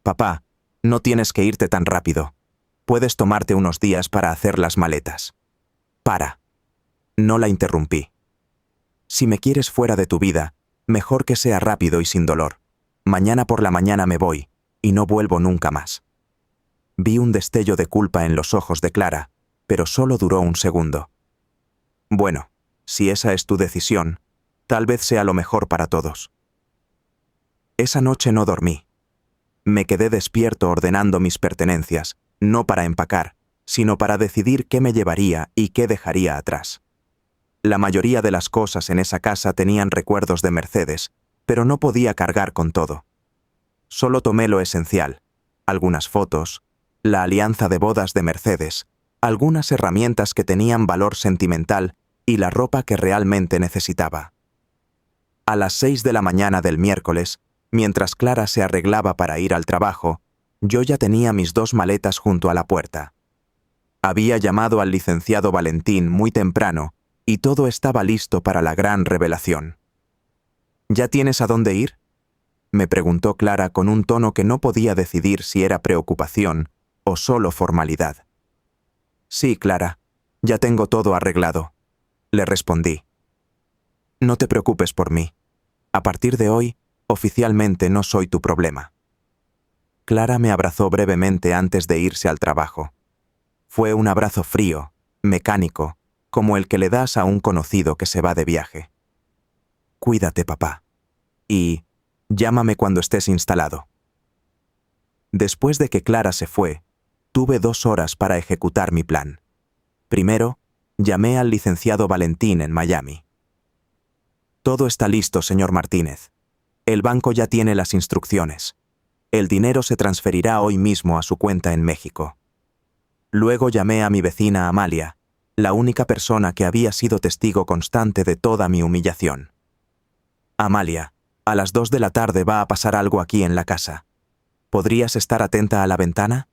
Papá, no tienes que irte tan rápido. Puedes tomarte unos días para hacer las maletas. Para. No la interrumpí. Si me quieres fuera de tu vida, mejor que sea rápido y sin dolor. Mañana por la mañana me voy, y no vuelvo nunca más. Vi un destello de culpa en los ojos de Clara, pero solo duró un segundo. Bueno, si esa es tu decisión, tal vez sea lo mejor para todos. Esa noche no dormí. Me quedé despierto ordenando mis pertenencias, no para empacar, sino para decidir qué me llevaría y qué dejaría atrás. La mayoría de las cosas en esa casa tenían recuerdos de Mercedes, pero no podía cargar con todo. Solo tomé lo esencial, algunas fotos, la alianza de bodas de Mercedes, algunas herramientas que tenían valor sentimental y la ropa que realmente necesitaba. A las 6 de la mañana del miércoles, mientras Clara se arreglaba para ir al trabajo, yo ya tenía mis 2 maletas junto a la puerta. Había llamado al licenciado Valentín muy temprano y todo estaba listo para la gran revelación. ¿Ya tienes a dónde ir?, me preguntó Clara con un tono que no podía decidir si era preocupación o solo formalidad. Sí, Clara, ya tengo todo arreglado, le respondí. No te preocupes por mí. A partir de hoy, oficialmente no soy tu problema. Clara me abrazó brevemente antes de irse al trabajo. Fue un abrazo frío, mecánico, como el que le das a un conocido que se va de viaje. Cuídate, papá. Y llámame cuando estés instalado. Después de que Clara se fue, tuve 2 horas para ejecutar mi plan. Primero, llamé al licenciado Valentín en Miami. Todo está listo, señor Martínez. El banco ya tiene las instrucciones. El dinero se transferirá hoy mismo a su cuenta en México. Luego llamé a mi vecina Amalia, la única persona que había sido testigo constante de toda mi humillación. Amalia, a las 2 de la tarde va a pasar algo aquí en la casa. ¿Podrías estar atenta a la ventana?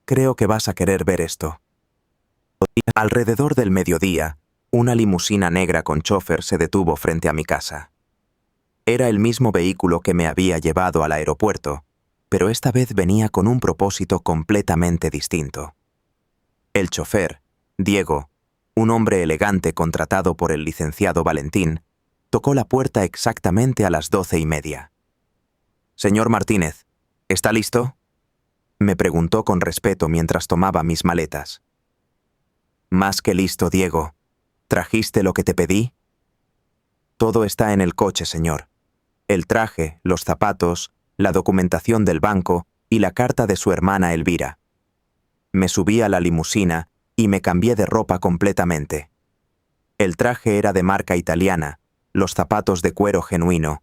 Creo que vas a querer ver esto. Alrededor del mediodía, una limusina negra con chofer se detuvo frente a mi casa. Era el mismo vehículo que me había llevado al aeropuerto, pero esta vez venía con un propósito completamente distinto. El chofer, Diego, un hombre elegante contratado por el licenciado Valentín, tocó la puerta exactamente a las 12:30. «Señor Martínez, ¿está listo?», me preguntó con respeto mientras tomaba mis maletas. «Más que listo, Diego. ¿Trajiste lo que te pedí?». «Todo está en el coche, señor. El traje, los zapatos, la documentación del banco y la carta de su hermana Elvira». Me subí a la limusina y me cambié de ropa completamente. El traje era de marca italiana, los zapatos de cuero genuino,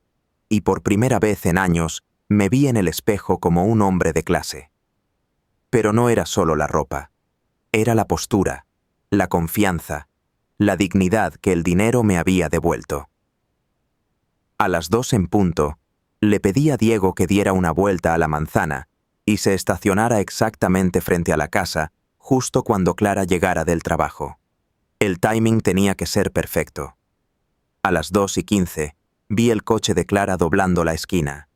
y por primera vez en años me vi en el espejo como un hombre de clase. Pero no era solo la ropa, era la postura, la confianza, la dignidad que el dinero me había devuelto. A las 2 en punto, le pedí a Diego que diera una vuelta a la manzana y se estacionara exactamente frente a la casa, justo cuando Clara llegara del trabajo. El timing tenía que ser perfecto. A las 2:15, vi el coche de Clara doblando la esquina.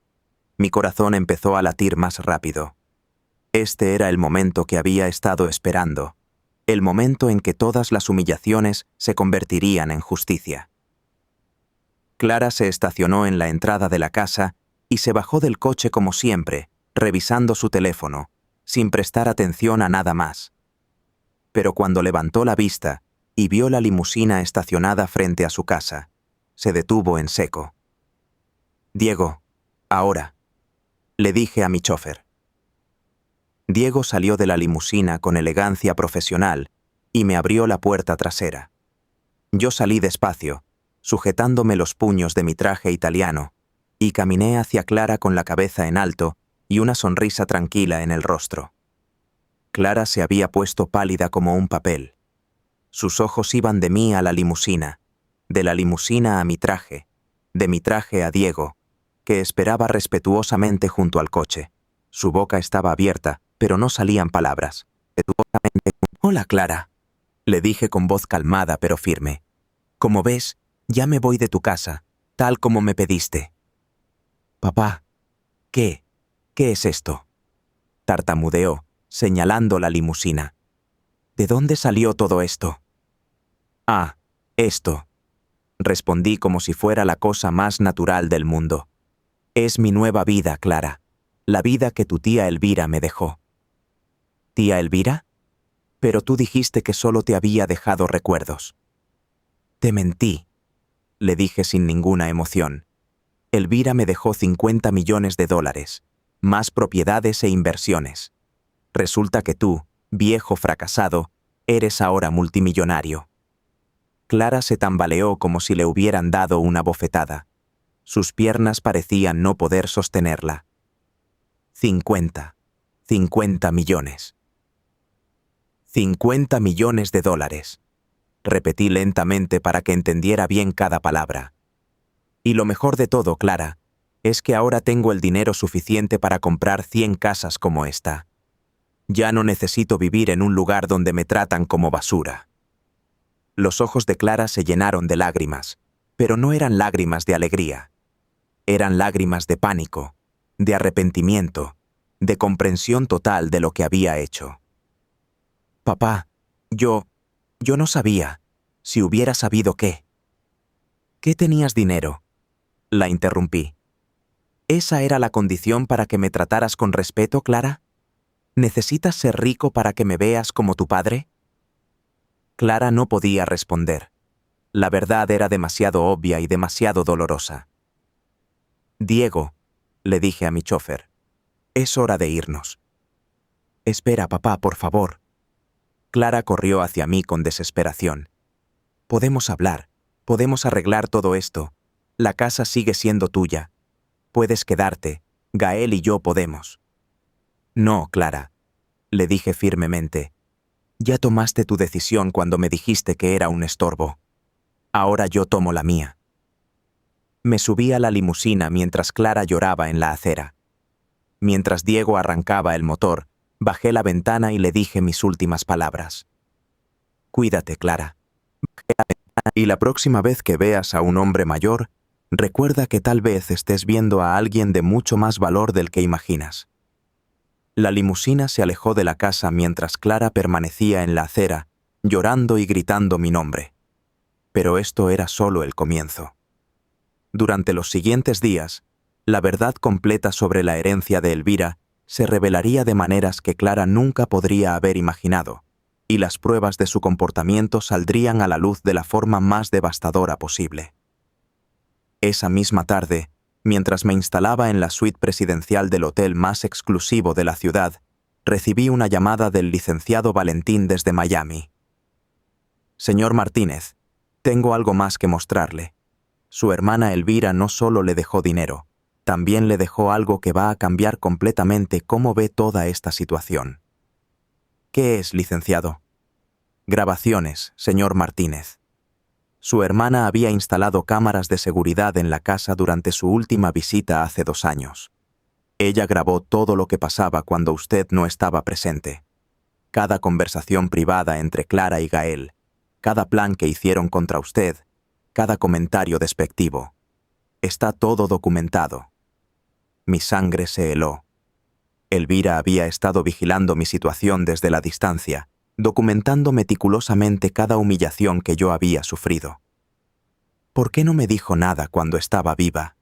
Mi corazón empezó a latir más rápido. Este era el momento que había estado esperando, el momento en que todas las humillaciones se convertirían en justicia. Clara se estacionó en la entrada de la casa y se bajó del coche como siempre, revisando su teléfono, sin prestar atención a nada más. Pero cuando levantó la vista y vio la limusina estacionada frente a su casa, se detuvo en seco. «Diego, ahora», le dije a mi chofer. Diego salió de la limusina con elegancia profesional y me abrió la puerta trasera. Yo salí despacio, sujetándome los puños de mi traje italiano, y caminé hacia Clara con la cabeza en alto y una sonrisa tranquila en el rostro. Clara se había puesto pálida como un papel. Sus ojos iban de mí a la limusina, de la limusina a mi traje, de mi traje a Diego, que esperaba respetuosamente junto al coche. Su boca estaba abierta, pero no salían palabras. «Hola, Clara», le dije con voz calmada pero firme. «Como ves, ya me voy de tu casa, tal como me pediste». «Papá, ¿qué es esto?», tartamudeó, señalando la limusina. «¿De dónde salió todo esto?». «Ah, esto», respondí como si fuera la cosa más natural del mundo. «Es mi nueva vida, Clara, la vida que tu tía Elvira me dejó». «¿Tía Elvira? Pero tú dijiste que solo te había dejado recuerdos». «Te mentí», le dije sin ninguna emoción. «Elvira me dejó $50 millones, más propiedades e inversiones. Resulta que tú, viejo fracasado, eres ahora multimillonario». Clara se tambaleó como si le hubieran dado una bofetada. Sus piernas parecían no poder sostenerla. 50 millones. $50 millones, repetí lentamente para que entendiera bien cada palabra. «Y lo mejor de todo, Clara, es que ahora tengo el dinero suficiente para comprar 100 casas como esta. Ya no necesito vivir en un lugar donde me tratan como basura». Los ojos de Clara se llenaron de lágrimas, pero no eran lágrimas de alegría. Eran lágrimas de pánico, de arrepentimiento, de comprensión total de lo que había hecho. «Papá, yo no sabía. Si hubiera sabido qué». «¿Qué tenías dinero?», la interrumpí. «¿Esa era la condición para que me trataras con respeto, Clara? ¿Necesitas ser rico para que me veas como tu padre?». Clara no podía responder. La verdad era demasiado obvia y demasiado dolorosa. «Diego», le dije a mi chofer, «es hora de irnos». «Espera, papá, por favor». Clara corrió hacia mí con desesperación. «Podemos hablar, podemos arreglar todo esto. La casa sigue siendo tuya. Puedes quedarte, Gael y yo podemos». «No, Clara», le dije firmemente. Ya tomaste tu decisión cuando me dijiste que era un estorbo. Ahora yo tomo la mía. Me subí a la limusina mientras Clara lloraba en la acera. Mientras Diego arrancaba el motor, bajé la ventana y le dije mis últimas palabras. Cuídate, Clara. Y la próxima vez que veas a un hombre mayor, recuerda que tal vez estés viendo a alguien de mucho más valor del que imaginas. La limusina se alejó de la casa mientras Clara permanecía en la acera, llorando y gritando mi nombre. Pero esto era solo el comienzo. Durante los siguientes días, la verdad completa sobre la herencia de Elvira se revelaría de maneras que Clara nunca podría haber imaginado, y las pruebas de su comportamiento saldrían a la luz de la forma más devastadora posible. Esa misma tarde, mientras me instalaba en la suite presidencial del hotel más exclusivo de la ciudad, recibí una llamada del licenciado Valentín desde Miami. Señor Martínez, tengo algo más que mostrarle. Su hermana Elvira no solo le dejó dinero, también le dejó algo que va a cambiar completamente cómo ve toda esta situación. ¿Qué es, licenciado? Grabaciones, señor Martínez. Su hermana había instalado cámaras de seguridad en la casa durante su última visita hace 2 años. Ella grabó todo lo que pasaba cuando usted no estaba presente. Cada conversación privada entre Clara y Gael, cada plan que hicieron contra usted, cada comentario despectivo. Está todo documentado. Mi sangre se heló. Elvira había estado vigilando mi situación desde la distancia, documentando meticulosamente cada humillación que yo había sufrido. ¿Por qué no me dijo nada cuando estaba viva?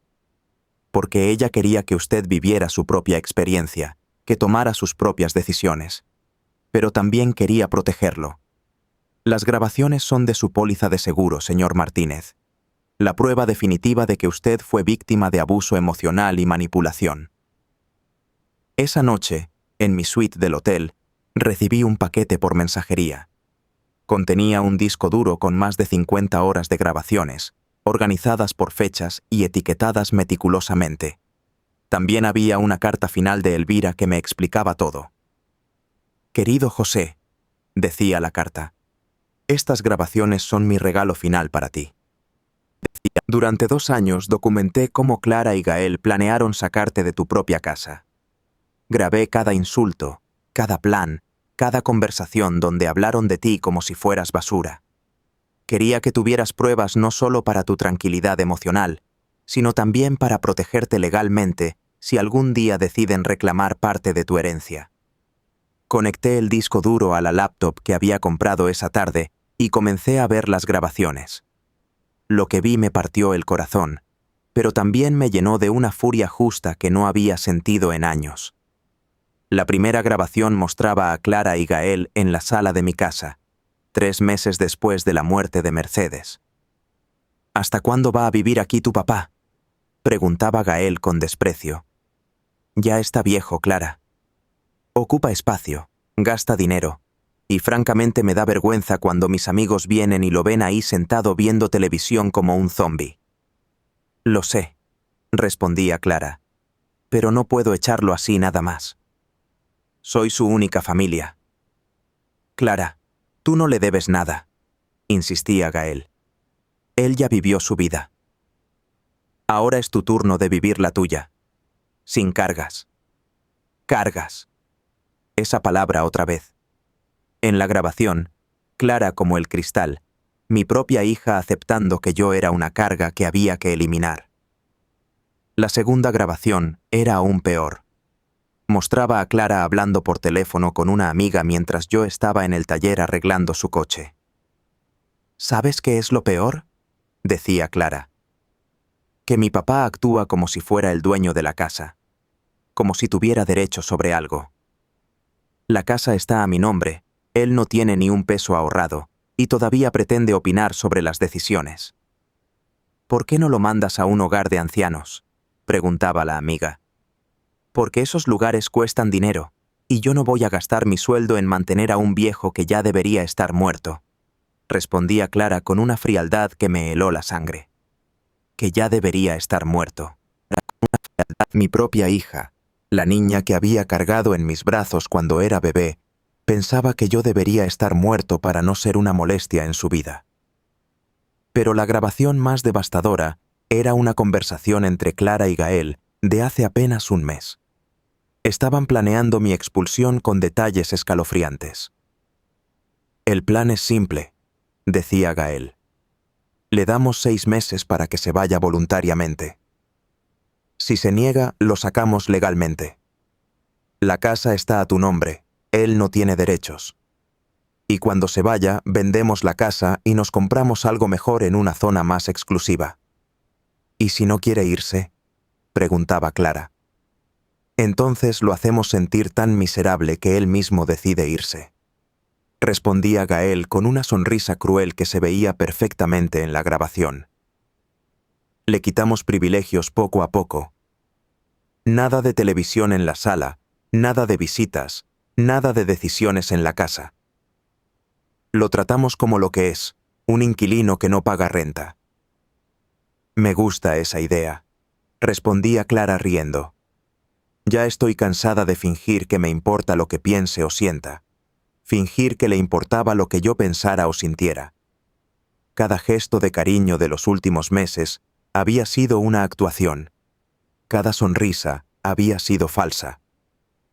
Porque ella quería que usted viviera su propia experiencia, que tomara sus propias decisiones. Pero también quería protegerlo. Las grabaciones son de su póliza de seguro, señor Martínez. La prueba definitiva de que usted fue víctima de abuso emocional y manipulación. Esa noche, en mi suite del hotel, recibí un paquete por mensajería. Contenía un disco duro con más de 50 horas de grabaciones, organizadas por fechas y etiquetadas meticulosamente. También había una carta final de Elvira que me explicaba todo. Querido José, decía la carta, estas grabaciones son mi regalo final para ti. Durante 2 años documenté cómo Clara y Gael planearon sacarte de tu propia casa. Grabé cada insulto, cada plan, cada conversación donde hablaron de ti como si fueras basura. Quería que tuvieras pruebas no solo para tu tranquilidad emocional, sino también para protegerte legalmente si algún día deciden reclamar parte de tu herencia. Conecté el disco duro a la laptop que había comprado esa tarde y comencé a ver las grabaciones. Lo que vi me partió el corazón, pero también me llenó de una furia justa que no había sentido en años. La primera grabación mostraba a Clara y Gael en la sala de mi casa, 3 meses después de la muerte de Mercedes. ¿Hasta cuándo va a vivir aquí tu papá?, preguntaba Gael con desprecio. Ya está viejo, Clara. Ocupa espacio, gasta dinero, y francamente me da vergüenza cuando mis amigos vienen y lo ven ahí sentado viendo televisión como un zombi. Lo sé, respondía Clara, pero no puedo echarlo así nada más. Soy su única familia. Clara, tú no le debes nada, insistía Gael. Él ya vivió su vida. Ahora es tu turno de vivir la tuya. Sin cargas. Cargas. Esa palabra otra vez. En la grabación, clara como el cristal, mi propia hija aceptando que yo era una carga que había que eliminar. La segunda grabación era aún peor. Mostraba a Clara hablando por teléfono con una amiga mientras yo estaba en el taller arreglando su coche. ¿Sabes qué es lo peor?, decía Clara. Que mi papá actúa como si fuera el dueño de la casa, como si tuviera derecho sobre algo. La casa está a mi nombre, él no tiene ni un peso ahorrado, y todavía pretende opinar sobre las decisiones. ¿Por qué no lo mandas a un hogar de ancianos?, preguntaba la amiga. Porque esos lugares cuestan dinero, y yo no voy a gastar mi sueldo en mantener a un viejo que ya debería estar muerto, respondía Clara con una frialdad que me heló la sangre. Que ya debería estar muerto. Mi propia hija, la niña que había cargado en mis brazos cuando era bebé, Pensaba que yo debería estar muerto para no ser una molestia en su vida. Pero la grabación más devastadora era una conversación entre Clara y Gael de hace apenas un mes. Estaban planeando mi expulsión con detalles escalofriantes. «El plan es simple», decía Gael. «Le damos 6 meses para que se vaya voluntariamente. Si se niega, lo sacamos legalmente. La casa está a tu nombre, él no tiene derechos. Y cuando se vaya, vendemos la casa y nos compramos algo mejor en una zona más exclusiva». «¿Y si no quiere irse?», preguntaba Clara. «Entonces lo hacemos sentir tan miserable que él mismo decide irse», respondía Gael con una sonrisa cruel que se veía perfectamente en la grabación. «Le quitamos privilegios poco a poco. Nada de televisión en la sala, nada de visitas, nada de decisiones en la casa. Lo tratamos como lo que es, un inquilino que no paga renta». «Me gusta esa idea», respondía Clara riendo. «Ya estoy cansada de fingir que me importa lo que piense o sienta, fingir que le importaba lo que yo pensara o sintiera. Cada gesto de cariño de los últimos meses había sido una actuación. Cada sonrisa había sido falsa.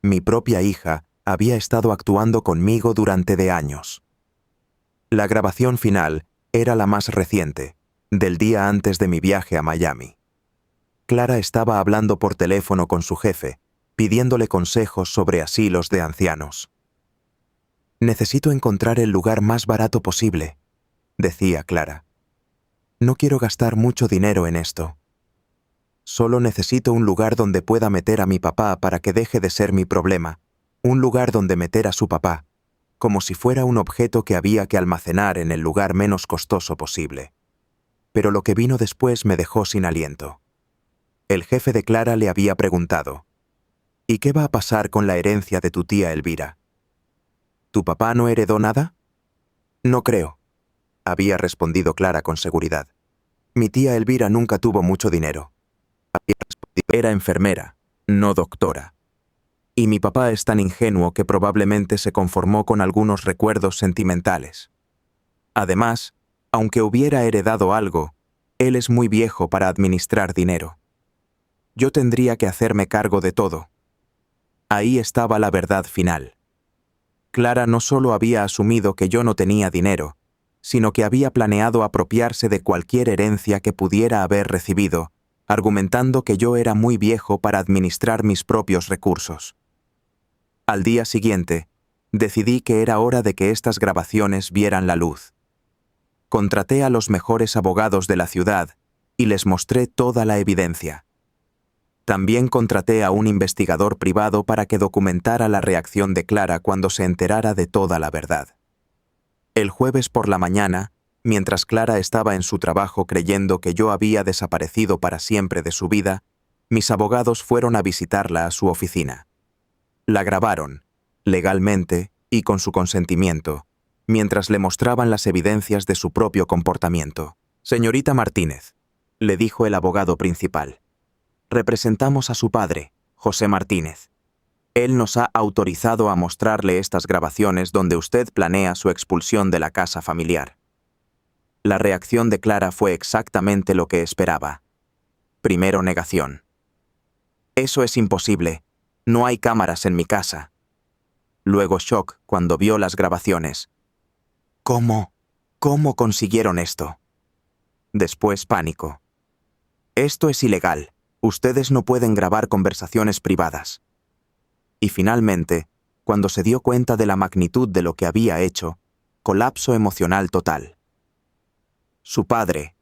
Mi propia hija había estado actuando conmigo durante años». La grabación final era la más reciente, del día antes de mi viaje a Miami. Clara estaba hablando por teléfono con su jefe, pidiéndole consejos sobre asilos de ancianos. «Necesito encontrar el lugar más barato posible», decía Clara. «No quiero gastar mucho dinero en esto. Solo necesito un lugar donde pueda meter a mi papá para que deje de ser mi problema, un lugar donde meter a su papá, como si fuera un objeto que había que almacenar en el lugar menos costoso posible». Pero lo que vino después me dejó sin aliento. El jefe de Clara le había preguntado: «¿Y qué va a pasar con la herencia de tu tía Elvira? ¿Tu papá no heredó nada?». «No creo», había respondido Clara con seguridad. «Mi tía Elvira nunca tuvo mucho dinero. Era enfermera, no doctora. Y mi papá es tan ingenuo que probablemente se conformó con algunos recuerdos sentimentales. Además, aunque hubiera heredado algo, él es muy viejo para administrar dinero. Yo tendría que hacerme cargo de todo». Ahí estaba la verdad final. Clara no solo había asumido que yo no tenía dinero, sino que había planeado apropiarse de cualquier herencia que pudiera haber recibido, argumentando que yo era muy viejo para administrar mis propios recursos. Al día siguiente, decidí que era hora de que estas grabaciones vieran la luz. Contraté a los mejores abogados de la ciudad y les mostré toda la evidencia. También contraté a un investigador privado para que documentara la reacción de Clara cuando se enterara de toda la verdad. El jueves por la mañana, mientras Clara estaba en su trabajo creyendo que yo había desaparecido para siempre de su vida, mis abogados fueron a visitarla a su oficina. La grabaron, legalmente y con su consentimiento, mientras le mostraban las evidencias de su propio comportamiento. «Señorita Martínez», le dijo el abogado principal, «representamos a su padre, José Martínez. Él nos ha autorizado a mostrarle estas grabaciones donde usted planea su expulsión de la casa familiar». La reacción de Clara fue exactamente lo que esperaba. Primero negación. «Eso es imposible. No hay cámaras en mi casa». Luego shock cuando vio las grabaciones. «¿Cómo? ¿Cómo consiguieron esto?». Después pánico. «Esto es ilegal. Ustedes no pueden grabar conversaciones privadas». Y finalmente, cuando se dio cuenta de la magnitud de lo que había hecho, colapso emocional total. «Su padre»,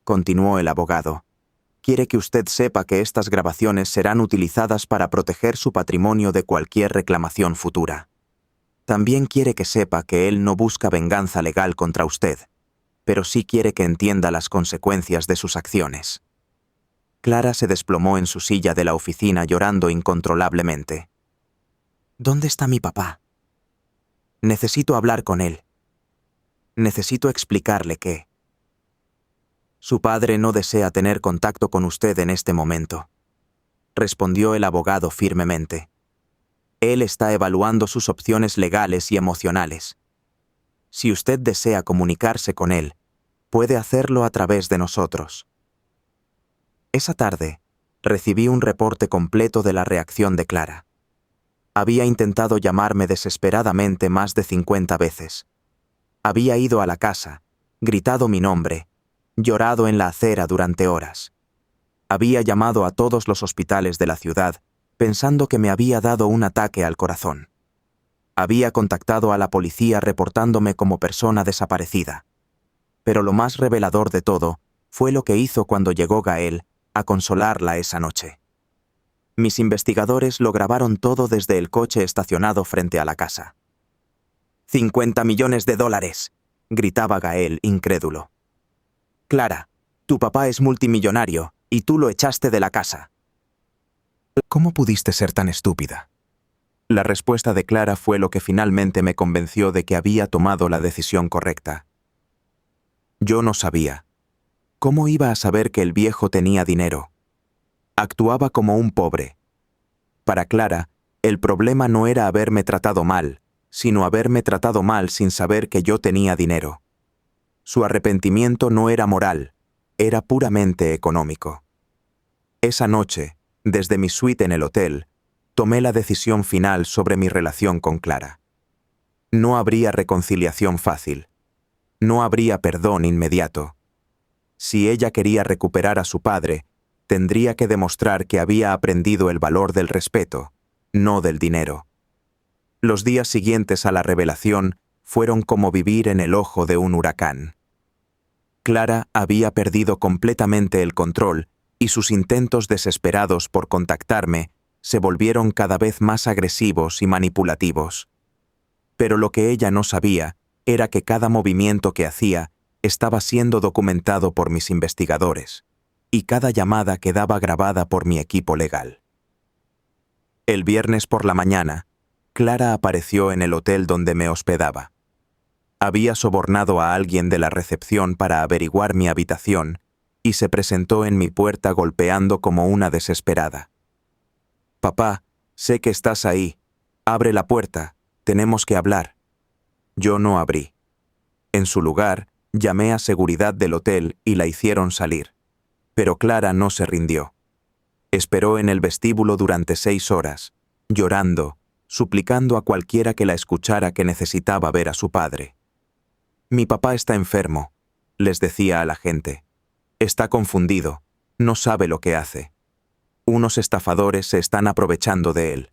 continuó el abogado, «quiere que usted sepa que estas grabaciones serán utilizadas para proteger su patrimonio de cualquier reclamación futura. También quiere que sepa que él no busca venganza legal contra usted, pero sí quiere que entienda las consecuencias de sus acciones». Clara se desplomó en su silla de la oficina llorando incontrolablemente. «¿Dónde está mi papá? Necesito hablar con él. Necesito explicarle que…». «Su padre no desea tener contacto con usted en este momento», respondió el abogado firmemente. Él está evaluando sus opciones legales y emocionales. Si usted desea comunicarse con él, puede hacerlo a través de nosotros. Esa tarde, recibí un reporte completo de la reacción de Clara. Había intentado llamarme desesperadamente más de 50 veces. Había ido a la casa, gritado mi nombre, llorado en la acera durante horas. Había llamado a todos los hospitales de la ciudad, pensando que me había dado un ataque al corazón. Había contactado a la policía reportándome como persona desaparecida. Pero lo más revelador de todo fue lo que hizo cuando llegó Gael a consolarla esa noche. Mis investigadores lo grabaron todo desde el coche estacionado frente a la casa. $50 millones, gritaba Gael, incrédulo. Clara, tu papá es multimillonario y tú lo echaste de la casa. ¿Cómo pudiste ser tan estúpida? La respuesta de Clara fue lo que finalmente me convenció de que había tomado la decisión correcta. Yo no sabía. ¿Cómo iba a saber que el viejo tenía dinero? Actuaba como un pobre. Para Clara, el problema no era haberme tratado mal, sino haberme tratado mal sin saber que yo tenía dinero. Su arrepentimiento no era moral, era puramente económico. Esa noche, desde mi suite en el hotel, tomé la decisión final sobre mi relación con Clara. No habría reconciliación fácil. No habría perdón inmediato. Si ella quería recuperar a su padre, tendría que demostrar que había aprendido el valor del respeto, no del dinero. Los días siguientes a la revelación fueron como vivir en el ojo de un huracán. Clara había perdido completamente el control y sus intentos desesperados por contactarme se volvieron cada vez más agresivos y manipulativos. Pero lo que ella no sabía era que cada movimiento que hacía estaba siendo documentado por mis investigadores, y cada llamada quedaba grabada por mi equipo legal. El viernes por la mañana, Clara apareció en el hotel donde me hospedaba. Había sobornado a alguien de la recepción para averiguar mi habitación y se presentó en mi puerta golpeando como una desesperada. «Papá, sé que estás ahí. Abre la puerta. Tenemos que hablar». Yo no abrí. En su lugar, llamé a seguridad del hotel y la hicieron salir. Pero Clara no se rindió. Esperó en el vestíbulo durante 6 horas, llorando, suplicando a cualquiera que la escuchara que necesitaba ver a su padre. «Mi papá está enfermo», les decía a la gente. «Está confundido, no sabe lo que hace. Unos estafadores se están aprovechando de él».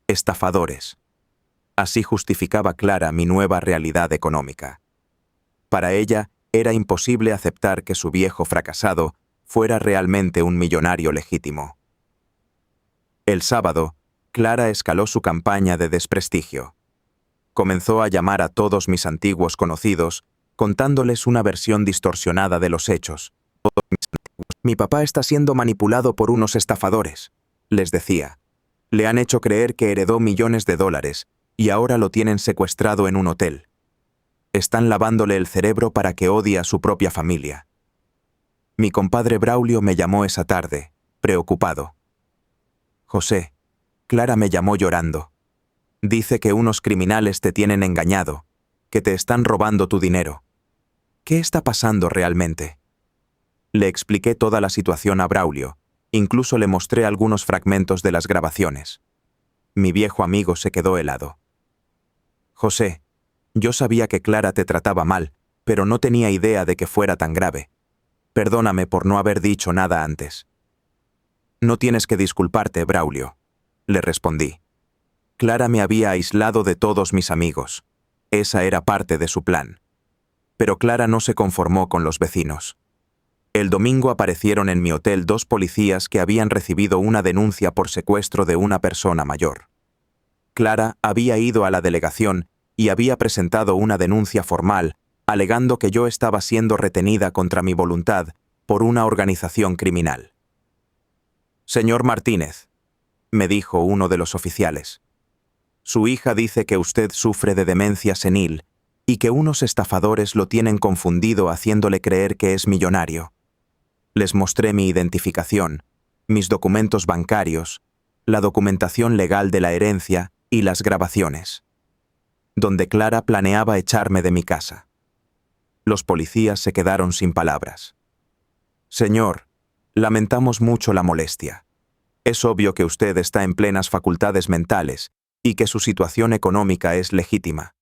Estafadores. Así justificaba Clara mi nueva realidad económica. Para ella era imposible aceptar que su viejo fracasado fuera realmente un millonario legítimo. El sábado, Clara escaló su campaña de desprestigio. Comenzó a llamar a todos mis antiguos conocidos, contándoles una versión distorsionada de los hechos. «Mi papá está siendo manipulado por unos estafadores», les decía. «Le han hecho creer que heredó millones de dólares y ahora lo tienen secuestrado en un hotel. Están lavándole el cerebro para que odie a su propia familia». Mi compadre Braulio me llamó esa tarde, preocupado. «José, Clara me llamó llorando. Dice que unos criminales te tienen engañado, que te están robando tu dinero. ¿Qué está pasando realmente?». Le expliqué toda la situación a Braulio, incluso le mostré algunos fragmentos de las grabaciones. Mi viejo amigo se quedó helado. «José, yo sabía que Clara te trataba mal, pero no tenía idea de que fuera tan grave. Perdóname por no haber dicho nada antes». «No tienes que disculparte, Braulio», le respondí. Clara me había aislado de todos mis amigos. Esa era parte de su plan. Pero Clara no se conformó con los vecinos. El domingo aparecieron en mi hotel 2 policías que habían recibido una denuncia por secuestro de una persona mayor. Clara había ido a la delegación y había presentado una denuncia formal, alegando que yo estaba siendo retenida contra mi voluntad por una organización criminal. «Señor Martínez», me dijo uno de los oficiales, «su hija dice que usted sufre de demencia senil y que unos estafadores lo tienen confundido haciéndole creer que es millonario». Les mostré mi identificación, mis documentos bancarios, la documentación legal de la herencia y las grabaciones, donde Clara planeaba echarme de mi casa. Los policías se quedaron sin palabras. Señor, lamentamos mucho la molestia. Es obvio que usted está en plenas facultades mentales y que su situación económica es legítima.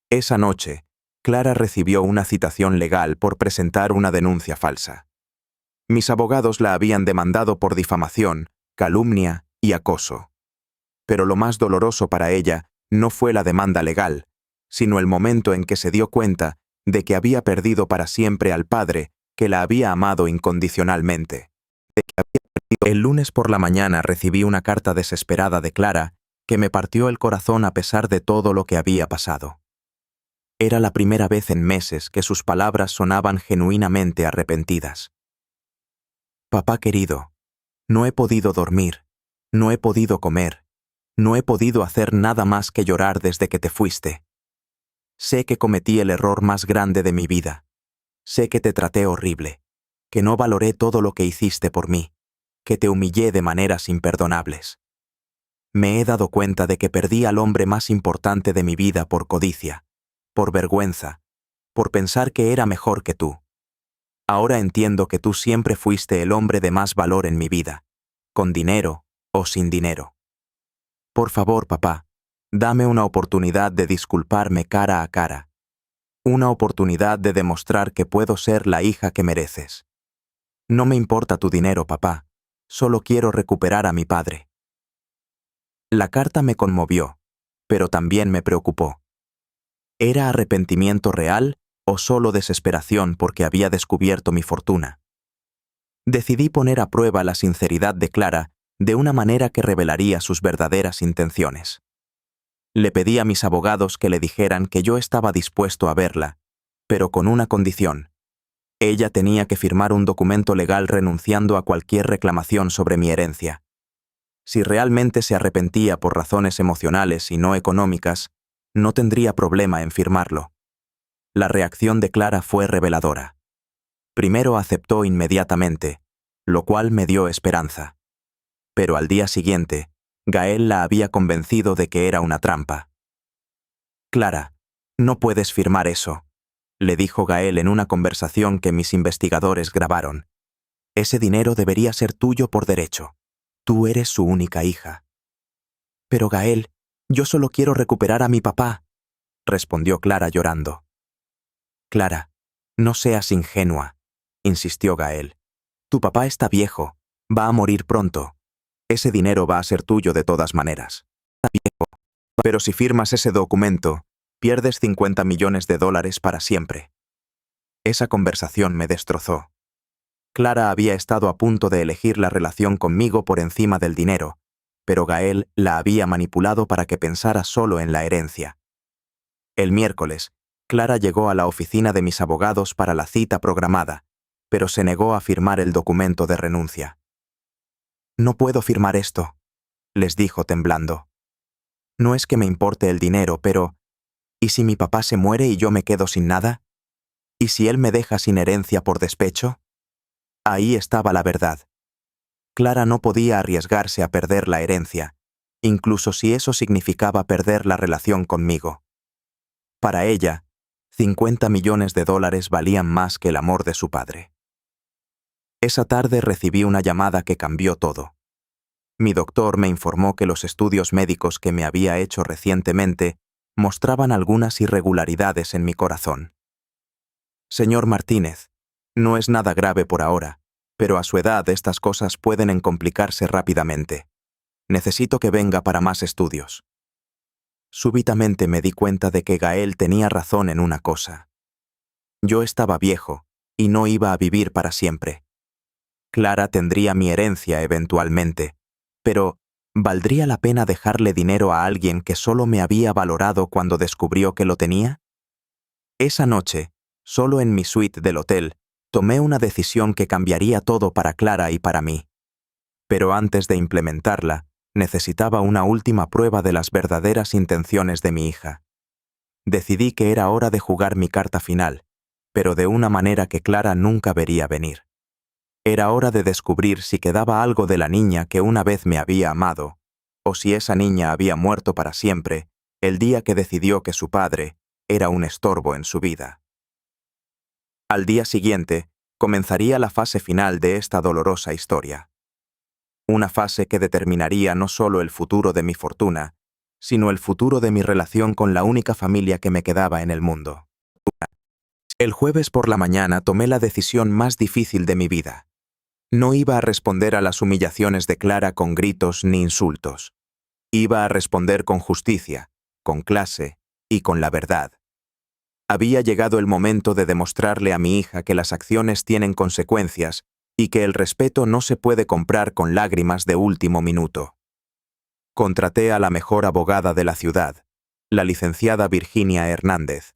Esa noche, Clara recibió una citación legal por presentar una denuncia falsa. Mis abogados la habían demandado por difamación, calumnia y acoso. Pero lo más doloroso para ella no fue la demanda legal, sino el momento en que se dio cuenta de que había perdido para siempre al padre que la había amado incondicionalmente. El lunes por la mañana recibí una carta desesperada de Clara que me partió el corazón a pesar de todo lo que había pasado. Era la primera vez en meses que sus palabras sonaban genuinamente arrepentidas. Papá querido, no he podido dormir, no he podido comer, no he podido hacer nada más que llorar desde que te fuiste. Sé que cometí el error más grande de mi vida. Sé que te traté horrible, que no valoré todo lo que hiciste por mí, que te humillé de maneras imperdonables. Me he dado cuenta de que perdí al hombre más importante de mi vida por codicia, por vergüenza, por pensar que era mejor que tú. Ahora entiendo que tú siempre fuiste el hombre de más valor en mi vida, con dinero o sin dinero. Por favor, papá, dame una oportunidad de disculparme cara a cara. Una oportunidad de demostrar que puedo ser la hija que mereces. No me importa tu dinero, papá. Solo quiero recuperar a mi padre. La carta me conmovió, pero también me preocupó. ¿Era arrepentimiento real o solo desesperación porque había descubierto mi fortuna? Decidí poner a prueba la sinceridad de Clara de una manera que revelaría sus verdaderas intenciones. Le pedí a mis abogados que le dijeran que yo estaba dispuesto a verla, pero con una condición. Ella tenía que firmar un documento legal renunciando a cualquier reclamación sobre mi herencia. Si realmente se arrepentía por razones emocionales y no económicas, no tendría problema en firmarlo. La reacción de Clara fue reveladora. Primero aceptó inmediatamente, lo cual me dio esperanza. Pero al día siguiente, Gael la había convencido de que era una trampa. Clara, no puedes firmar eso, le dijo Gael en una conversación que mis investigadores grabaron. Ese dinero debería ser tuyo por derecho. Tú eres su única hija. Pero Gael, yo solo quiero recuperar a mi papá, respondió Clara llorando. Clara, no seas ingenua, insistió Gael. Tu papá está viejo, va a morir pronto. Ese dinero va a ser tuyo de todas maneras. Está viejo. Pero si firmas ese documento, pierdes 50 millones de dólares para siempre. Esa conversación me destrozó. Clara había estado a punto de elegir la relación conmigo por encima del dinero, pero Gael la había manipulado para que pensara solo en la herencia. El miércoles, Clara llegó a la oficina de mis abogados para la cita programada, pero se negó a firmar el documento de renuncia. No puedo firmar esto, les dijo temblando. No es que me importe el dinero, pero ¿y si mi papá se muere y yo me quedo sin nada? ¿Y si él me deja sin herencia por despecho? Ahí estaba la verdad. Clara no podía arriesgarse a perder la herencia, incluso si eso significaba perder la relación conmigo. Para ella, 50 millones de dólares valían más que el amor de su padre. Esa tarde recibí una llamada que cambió todo. Mi doctor me informó que los estudios médicos que me había hecho recientemente mostraban algunas irregularidades en mi corazón. Señor Martínez, no es nada grave por ahora, pero a su edad estas cosas pueden complicarse rápidamente. Necesito que venga para más estudios. Súbitamente me di cuenta de que Gael tenía razón en una cosa. Yo estaba viejo y no iba a vivir para siempre. Clara tendría mi herencia eventualmente, pero ¿valdría la pena dejarle dinero a alguien que solo me había valorado cuando descubrió que lo tenía? Esa noche, solo en mi suite del hotel, tomé una decisión que cambiaría todo para Clara y para mí. Pero antes de implementarla, necesitaba una última prueba de las verdaderas intenciones de mi hija. Decidí que era hora de jugar mi carta final, pero de una manera que Clara nunca vería venir. Era hora de descubrir si quedaba algo de la niña que una vez me había amado, o si esa niña había muerto para siempre el día que decidió que su padre era un estorbo en su vida. Al día siguiente, comenzaría la fase final de esta dolorosa historia. Una fase que determinaría no solo el futuro de mi fortuna, sino el futuro de mi relación con la única familia que me quedaba en el mundo. El jueves por la mañana tomé la decisión más difícil de mi vida. No iba a responder a las humillaciones de Clara con gritos ni insultos. Iba a responder con justicia, con clase y con la verdad. Había llegado el momento de demostrarle a mi hija que las acciones tienen consecuencias y que el respeto no se puede comprar con lágrimas de último minuto. Contraté a la mejor abogada de la ciudad, la licenciada Virginia Hernández,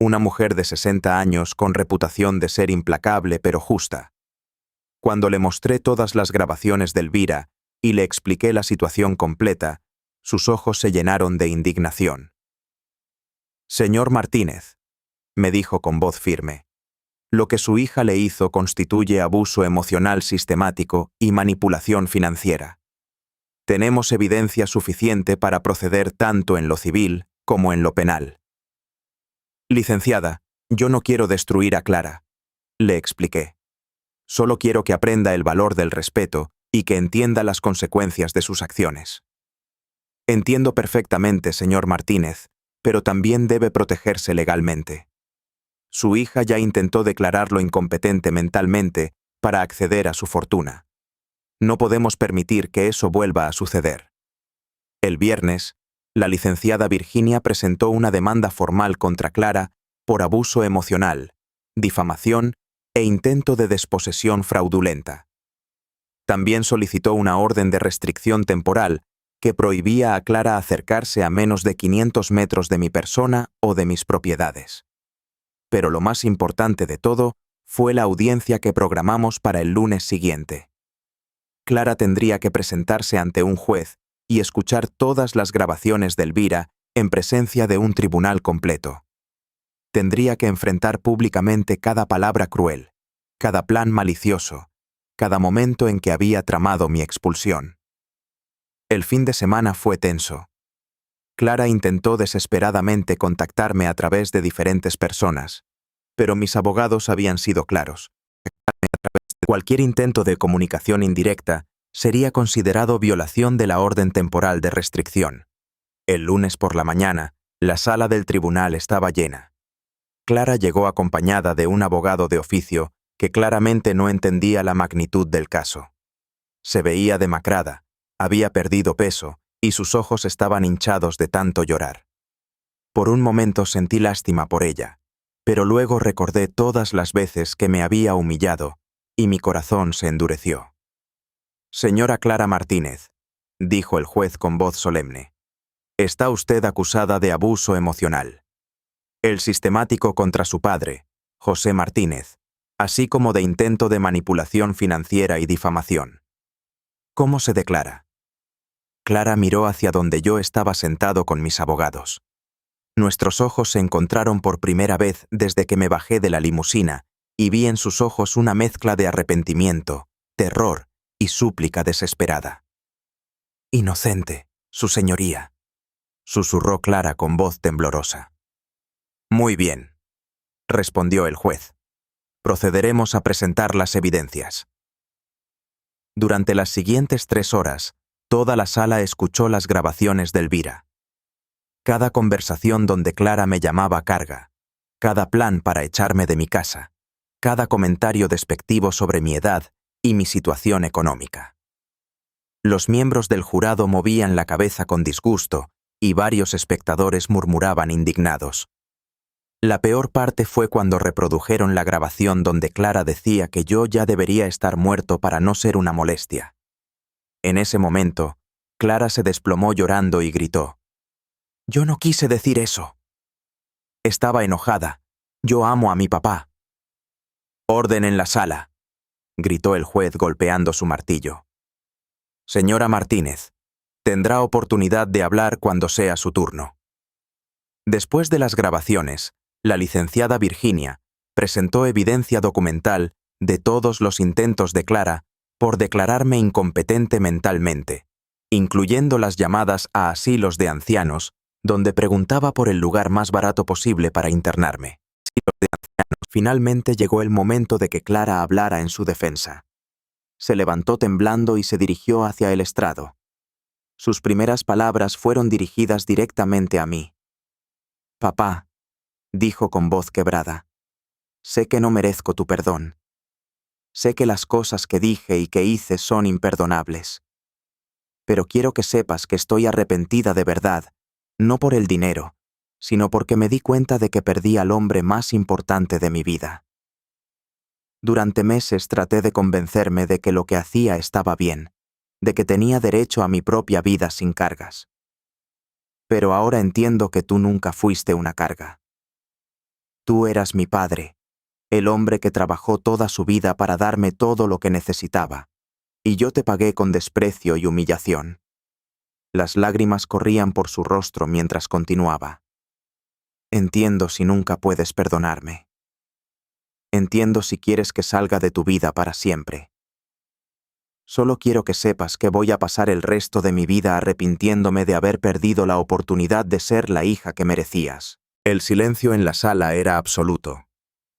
una mujer de 60 años con reputación de ser implacable pero justa. Cuando le mostré todas las grabaciones de Elvira y le expliqué la situación completa, sus ojos se llenaron de indignación. «Señor Martínez», me dijo con voz firme, «lo que su hija le hizo constituye abuso emocional sistemático y manipulación financiera. Tenemos evidencia suficiente para proceder tanto en lo civil como en lo penal». «Licenciada, yo no quiero destruir a Clara», le expliqué. «Solo quiero que aprenda el valor del respeto y que entienda las consecuencias de sus acciones». «Entiendo perfectamente, señor Martínez, pero también debe protegerse legalmente. Su hija ya intentó declararlo incompetente mentalmente para acceder a su fortuna. No podemos permitir que eso vuelva a suceder». El viernes, la licenciada Virginia presentó una demanda formal contra Clara por abuso emocional, difamación e intento de desposesión fraudulenta. También solicitó una orden de restricción temporal que prohibía a Clara acercarse a menos de 500 metros de mi persona o de mis propiedades. Pero lo más importante de todo fue la audiencia que programamos para el lunes siguiente. Clara tendría que presentarse ante un juez y escuchar todas las grabaciones de Elvira en presencia de un tribunal completo. Tendría que enfrentar públicamente cada palabra cruel, cada plan malicioso, cada momento en que había tramado mi expulsión. El fin de semana fue tenso. Clara intentó desesperadamente contactarme a través de diferentes personas, pero mis abogados habían sido claros. Cualquier intento de comunicación indirecta sería considerado violación de la orden temporal de restricción. El lunes por la mañana, la sala del tribunal estaba llena. Clara llegó acompañada de un abogado de oficio que claramente no entendía la magnitud del caso. Se veía demacrada, había perdido peso y sus ojos estaban hinchados de tanto llorar. Por un momento sentí lástima por ella, pero luego recordé todas las veces que me había humillado y mi corazón se endureció. «Señora Clara Martínez», dijo el juez con voz solemne, «está usted acusada de abuso emocional. El sistemático contra su padre, José Martínez, así como de intento de manipulación financiera y difamación. ¿Cómo se declara?» Clara miró hacia donde yo estaba sentado con mis abogados. Nuestros ojos se encontraron por primera vez desde que me bajé de la limusina y vi en sus ojos una mezcla de arrepentimiento, terror y súplica desesperada. «Inocente, su señoría», susurró Clara con voz temblorosa. «Muy bien», respondió el juez. «Procederemos a presentar las evidencias». Durante las siguientes 3 horas, toda la sala escuchó las grabaciones de Elvira. Cada conversación donde Clara me llamaba carga, cada plan para echarme de mi casa, cada comentario despectivo sobre mi edad y mi situación económica. Los miembros del jurado movían la cabeza con disgusto y varios espectadores murmuraban indignados. La peor parte fue cuando reprodujeron la grabación donde Clara decía que yo ya debería estar muerto para no ser una molestia. En ese momento, Clara se desplomó llorando y gritó: «Yo no quise decir eso». Estaba enojada. Yo amo a mi papá. «Orden en la sala», gritó el juez golpeando su martillo. «Señora Martínez, tendrá oportunidad de hablar cuando sea su turno». Después de las grabaciones, la licenciada Virginia presentó evidencia documental de todos los intentos de Clara por declararme incompetente mentalmente, incluyendo las llamadas a asilos de ancianos, donde preguntaba por el lugar más barato posible para internarme. Finalmente llegó el momento de que Clara hablara en su defensa. Se levantó temblando y se dirigió hacia el estrado. Sus primeras palabras fueron dirigidas directamente a mí. «Papá», dijo con voz quebrada, «sé que no merezco tu perdón. Sé que las cosas que dije y que hice son imperdonables. Pero quiero que sepas que estoy arrepentida de verdad, no por el dinero, sino porque me di cuenta de que perdí al hombre más importante de mi vida. Durante meses traté de convencerme de que lo que hacía estaba bien, de que tenía derecho a mi propia vida sin cargas. Pero ahora entiendo que tú nunca fuiste una carga. Tú eras mi padre, el hombre que trabajó toda su vida para darme todo lo que necesitaba, y yo te pagué con desprecio y humillación». Las lágrimas corrían por su rostro mientras continuaba. «Entiendo si nunca puedes perdonarme. Entiendo si quieres que salga de tu vida para siempre. Solo quiero que sepas que voy a pasar el resto de mi vida arrepintiéndome de haber perdido la oportunidad de ser la hija que merecías». El silencio en la sala era absoluto.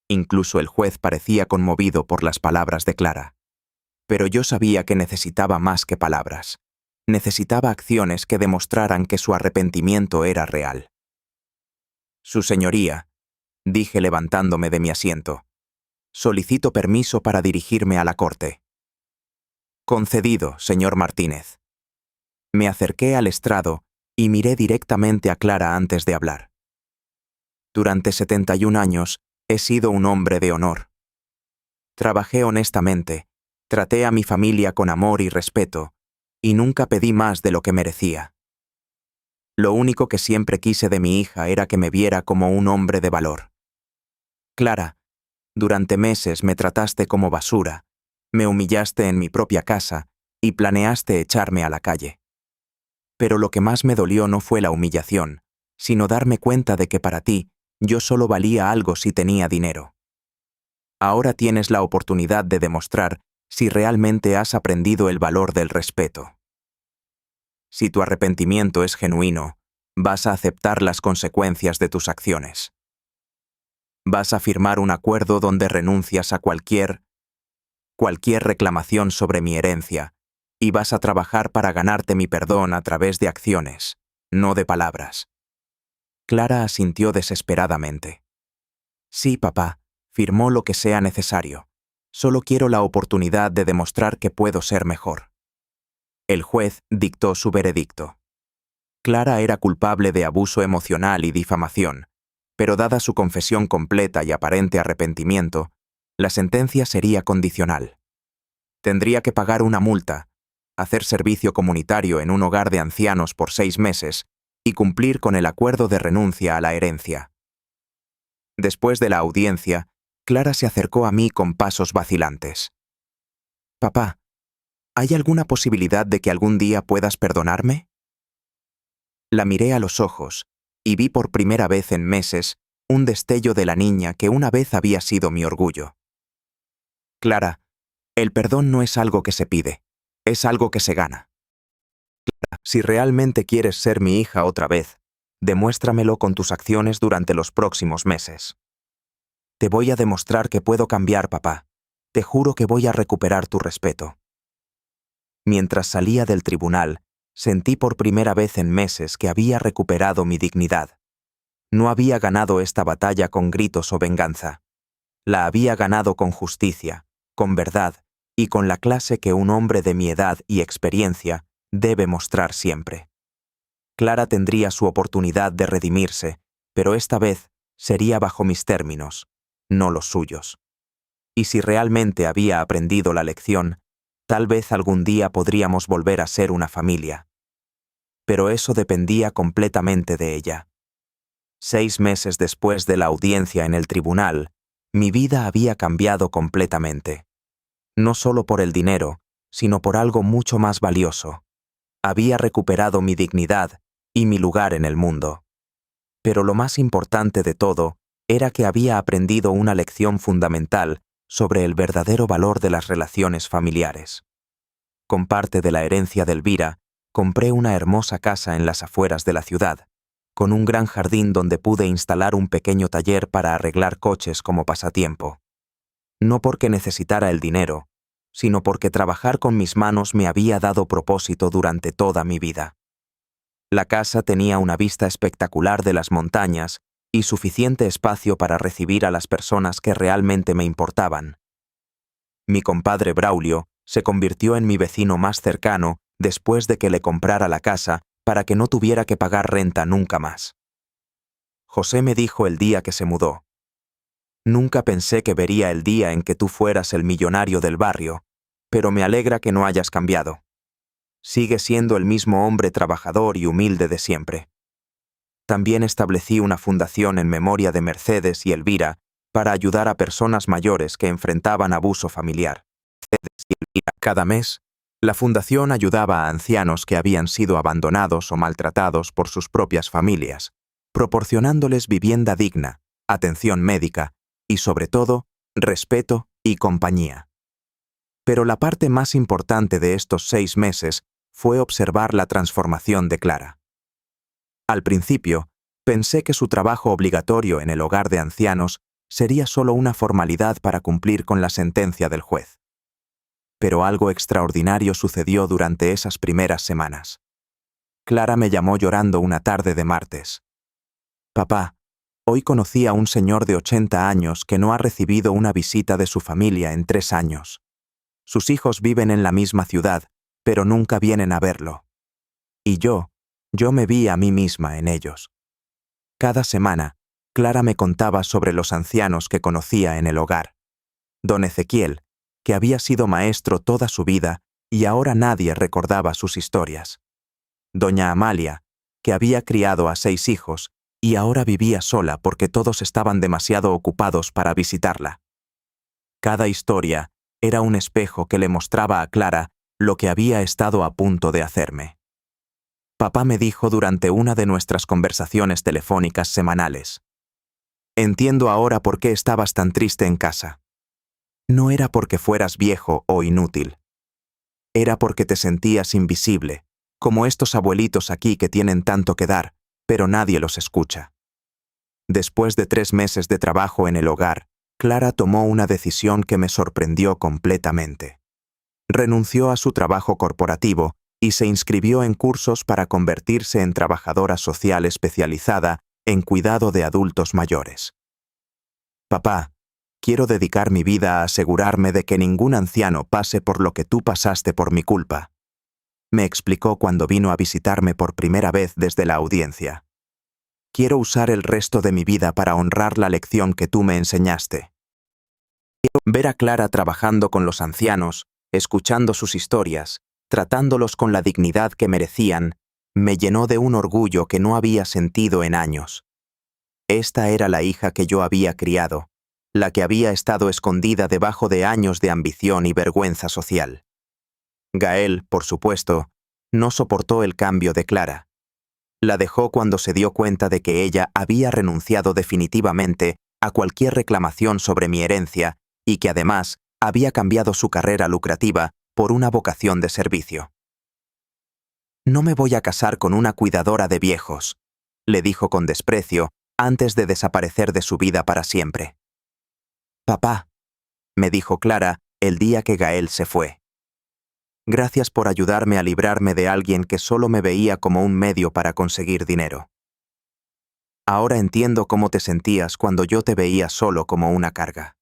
Incluso el juez parecía conmovido por las palabras de Clara. Pero yo sabía que necesitaba más que palabras. Necesitaba acciones que demostraran que su arrepentimiento era real. «Su señoría», dije levantándome de mi asiento, «solicito permiso para dirigirme a la corte». «Concedido, señor Martínez». Me acerqué al estrado y miré directamente a Clara antes de hablar. Durante 71 años he sido un hombre de honor. Trabajé honestamente, traté a mi familia con amor y respeto, y nunca pedí más de lo que merecía. Lo único que siempre quise de mi hija era que me viera como un hombre de valor. Clara, durante meses me trataste como basura, me humillaste en mi propia casa y planeaste echarme a la calle. Pero lo que más me dolió no fue la humillación, sino darme cuenta de que para ti yo solo valía algo si tenía dinero. Ahora tienes la oportunidad de demostrar si realmente has aprendido el valor del respeto. Si tu arrepentimiento es genuino, vas a aceptar las consecuencias de tus acciones. Vas a firmar un acuerdo donde renuncias a cualquier reclamación sobre mi herencia, y vas a trabajar para ganarte mi perdón a través de acciones, no de palabras. Clara asintió desesperadamente. «Sí, papá, firmó lo que sea necesario. Solo quiero la oportunidad de demostrar que puedo ser mejor». El juez dictó su veredicto. Clara era culpable de abuso emocional y difamación, pero dada su confesión completa y aparente arrepentimiento, la sentencia sería condicional. Tendría que pagar una multa, hacer servicio comunitario en un hogar de ancianos por 6 meses y cumplir con el acuerdo de renuncia a la herencia. Después de la audiencia, Clara se acercó a mí con pasos vacilantes. «Papá, ¿hay alguna posibilidad de que algún día puedas perdonarme?» La miré a los ojos y vi por primera vez en meses un destello de la niña que una vez había sido mi orgullo. «Clara, el perdón no es algo que se pide, es algo que se gana. Clara, si realmente quieres ser mi hija otra vez, demuéstramelo con tus acciones durante los próximos meses». «Te voy a demostrar que puedo cambiar, papá. Te juro que voy a recuperar tu respeto». Mientras salía del tribunal, sentí por primera vez en meses que había recuperado mi dignidad. No había ganado esta batalla con gritos o venganza. La había ganado con justicia, con verdad y con la clase que un hombre de mi edad y experiencia debe mostrar siempre. Clara tendría su oportunidad de redimirse, pero esta vez sería bajo mis términos, no los suyos. Y si realmente había aprendido la lección, tal vez algún día podríamos volver a ser una familia. Pero eso dependía completamente de ella. 6 meses después de la audiencia en el tribunal, mi vida había cambiado completamente. No solo por el dinero, sino por algo mucho más valioso. Había recuperado mi dignidad y mi lugar en el mundo. Pero lo más importante de todo era que había aprendido una lección fundamental sobre el verdadero valor de las relaciones familiares. Con parte de la herencia de Elvira, compré una hermosa casa en las afueras de la ciudad, con un gran jardín donde pude instalar un pequeño taller para arreglar coches como pasatiempo. No porque necesitara el dinero, sino porque trabajar con mis manos me había dado propósito durante toda mi vida. La casa tenía una vista espectacular de las montañas y suficiente espacio para recibir a las personas que realmente me importaban. Mi compadre Braulio se convirtió en mi vecino más cercano después de que le comprara la casa para que no tuviera que pagar renta nunca más. José me dijo el día que se mudó: «Nunca pensé que vería el día en que tú fueras el millonario del barrio, pero me alegra que no hayas cambiado. Sigue siendo el mismo hombre trabajador y humilde de siempre». También establecí una fundación en memoria de Mercedes y Elvira para ayudar a personas mayores que enfrentaban abuso familiar. Cada mes, la fundación ayudaba a ancianos que habían sido abandonados o maltratados por sus propias familias, proporcionándoles vivienda digna, atención médica y, sobre todo, respeto y compañía. Pero la parte más importante de estos 6 meses fue observar la transformación de Clara. Al principio, pensé que su trabajo obligatorio en el hogar de ancianos sería solo una formalidad para cumplir con la sentencia del juez. Pero algo extraordinario sucedió durante esas primeras semanas. Clara me llamó llorando una tarde de martes. «Papá, hoy conocí a un señor de 80 años que no ha recibido una visita de su familia en 3 años. Sus hijos viven en la misma ciudad, pero nunca vienen a verlo. Y yo me vi a mí misma en ellos». Cada semana, Clara me contaba sobre los ancianos que conocía en el hogar. Don Ezequiel, que había sido maestro toda su vida y ahora nadie recordaba sus historias. Doña Amalia, que había criado a 6 hijos y ahora vivía sola porque todos estaban demasiado ocupados para visitarla. Cada historia era un espejo que le mostraba a Clara lo que había estado a punto de hacerme. Papá me dijo durante una de nuestras conversaciones telefónicas semanales: «Entiendo ahora por qué estabas tan triste en casa. No era porque fueras viejo o inútil. Era porque te sentías invisible, como estos abuelitos aquí que tienen tanto que dar, pero nadie los escucha». Después de 3 meses de trabajo en el hogar, Clara tomó una decisión que me sorprendió completamente. Renunció a su trabajo corporativo y se inscribió en cursos para convertirse en trabajadora social especializada en cuidado de adultos mayores. «Papá, quiero dedicar mi vida a asegurarme de que ningún anciano pase por lo que tú pasaste por mi culpa», me explicó cuando vino a visitarme por primera vez desde la audiencia. «Quiero usar el resto de mi vida para honrar la lección que tú me enseñaste». Ver a Clara trabajando con los ancianos, escuchando sus historias, tratándolos con la dignidad que merecían, me llenó de un orgullo que no había sentido en años. Esta era la hija que yo había criado, la que había estado escondida debajo de años de ambición y vergüenza social. Gael, por supuesto, no soportó el cambio de Clara. La dejó cuando se dio cuenta de que ella había renunciado definitivamente a cualquier reclamación sobre mi herencia y que además había cambiado su carrera lucrativa por una vocación de servicio. «No me voy a casar con una cuidadora de viejos», le dijo con desprecio antes de desaparecer de su vida para siempre. «Papá», me dijo Clara el día que Gael se fue. «Gracias por ayudarme a librarme de alguien que solo me veía como un medio para conseguir dinero. Ahora entiendo cómo te sentías cuando yo te veía solo como una carga».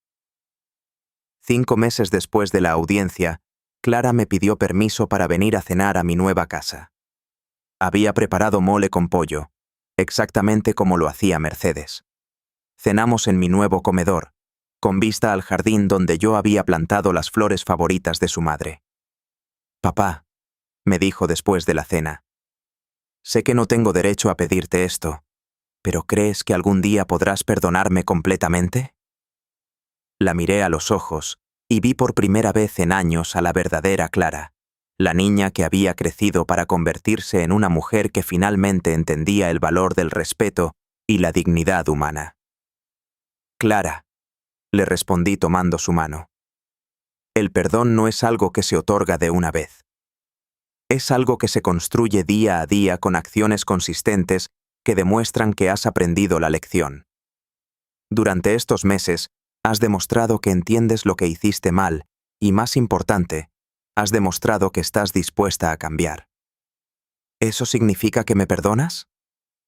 5 meses después de la audiencia, Clara me pidió permiso para venir a cenar a mi nueva casa. Había preparado mole con pollo, exactamente como lo hacía Mercedes. Cenamos en mi nuevo comedor, con vista al jardín donde yo había plantado las flores favoritas de su madre. «Papá», me dijo después de la cena, «sé que no tengo derecho a pedirte esto, pero ¿crees que algún día podrás perdonarme completamente?». La miré a los ojos y vi por primera vez en años a la verdadera Clara, la niña que había crecido para convertirse en una mujer que finalmente entendía el valor del respeto y la dignidad humana. «Clara», le respondí tomando su mano. El perdón no es algo que se otorga de una vez. Es algo que se construye día a día con acciones consistentes que demuestran que has aprendido la lección. Durante estos meses, has demostrado que entiendes lo que hiciste mal y, más importante, has demostrado que estás dispuesta a cambiar. ¿Eso significa que me perdonas?,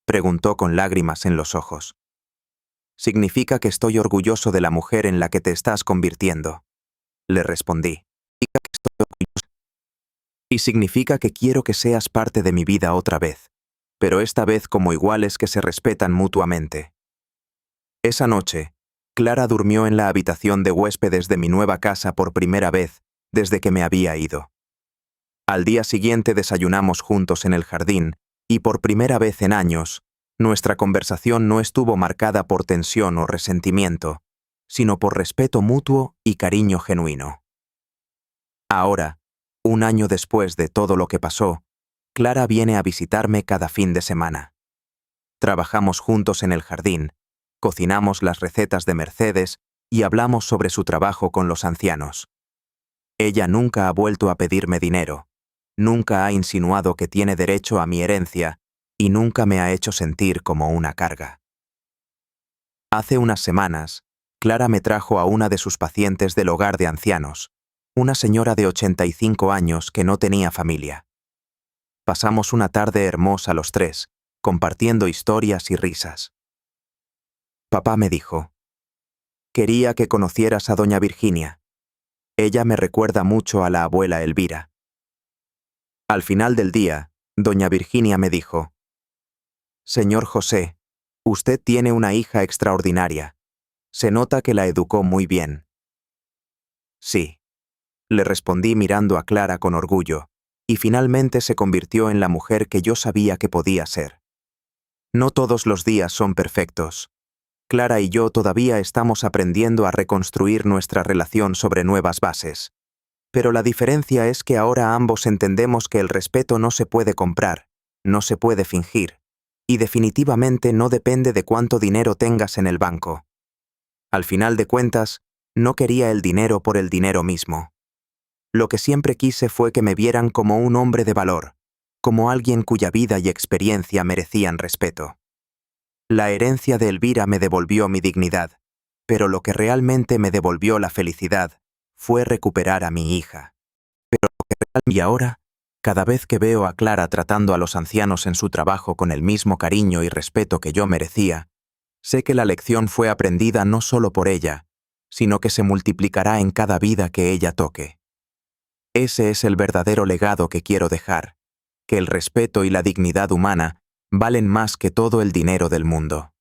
preguntó con lágrimas en los ojos. Significa que estoy orgulloso de la mujer en la que te estás convirtiendo, le respondí. Y significa que quiero que seas parte de mi vida otra vez, pero esta vez como iguales que se respetan mutuamente. Esa noche, Clara durmió en la habitación de huéspedes de mi nueva casa por primera vez desde que me había ido. Al día siguiente desayunamos juntos en el jardín y por primera vez en años, nuestra conversación no estuvo marcada por tensión o resentimiento, sino por respeto mutuo y cariño genuino. Ahora, un año después de todo lo que pasó, Clara viene a visitarme cada fin de semana. Trabajamos juntos en el jardín, cocinamos las recetas de Mercedes y hablamos sobre su trabajo con los ancianos. Ella nunca ha vuelto a pedirme dinero, nunca ha insinuado que tiene derecho a mi herencia y nunca me ha hecho sentir como una carga. Hace unas semanas, Clara me trajo a una de sus pacientes del hogar de ancianos, una señora de 85 años que no tenía familia. Pasamos una tarde hermosa los tres, compartiendo historias y risas. Papá me dijo: «Quería que conocieras a doña Virginia. Ella me recuerda mucho a la abuela Elvira». Al final del día, doña Virginia me dijo: «Señor José, usted tiene una hija extraordinaria. Se nota que la educó muy bien». Sí, le respondí mirando a Clara con orgullo, y finalmente se convirtió en la mujer que yo sabía que podía ser. No todos los días son perfectos. Clara y yo todavía estamos aprendiendo a reconstruir nuestra relación sobre nuevas bases. Pero la diferencia es que ahora ambos entendemos que el respeto no se puede comprar, no se puede fingir, y definitivamente no depende de cuánto dinero tengas en el banco. Al final de cuentas, no quería el dinero por el dinero mismo. Lo que siempre quise fue que me vieran como un hombre de valor, como alguien cuya vida y experiencia merecían respeto. La herencia de Elvira me devolvió mi dignidad, pero lo que realmente me devolvió la felicidad fue recuperar a mi hija. Y ahora, cada vez que veo a Clara tratando a los ancianos en su trabajo con el mismo cariño y respeto que yo merecía, sé que la lección fue aprendida no solo por ella, sino que se multiplicará en cada vida que ella toque. Ese es el verdadero legado que quiero dejar, que el respeto y la dignidad humana valen más que todo el dinero del mundo.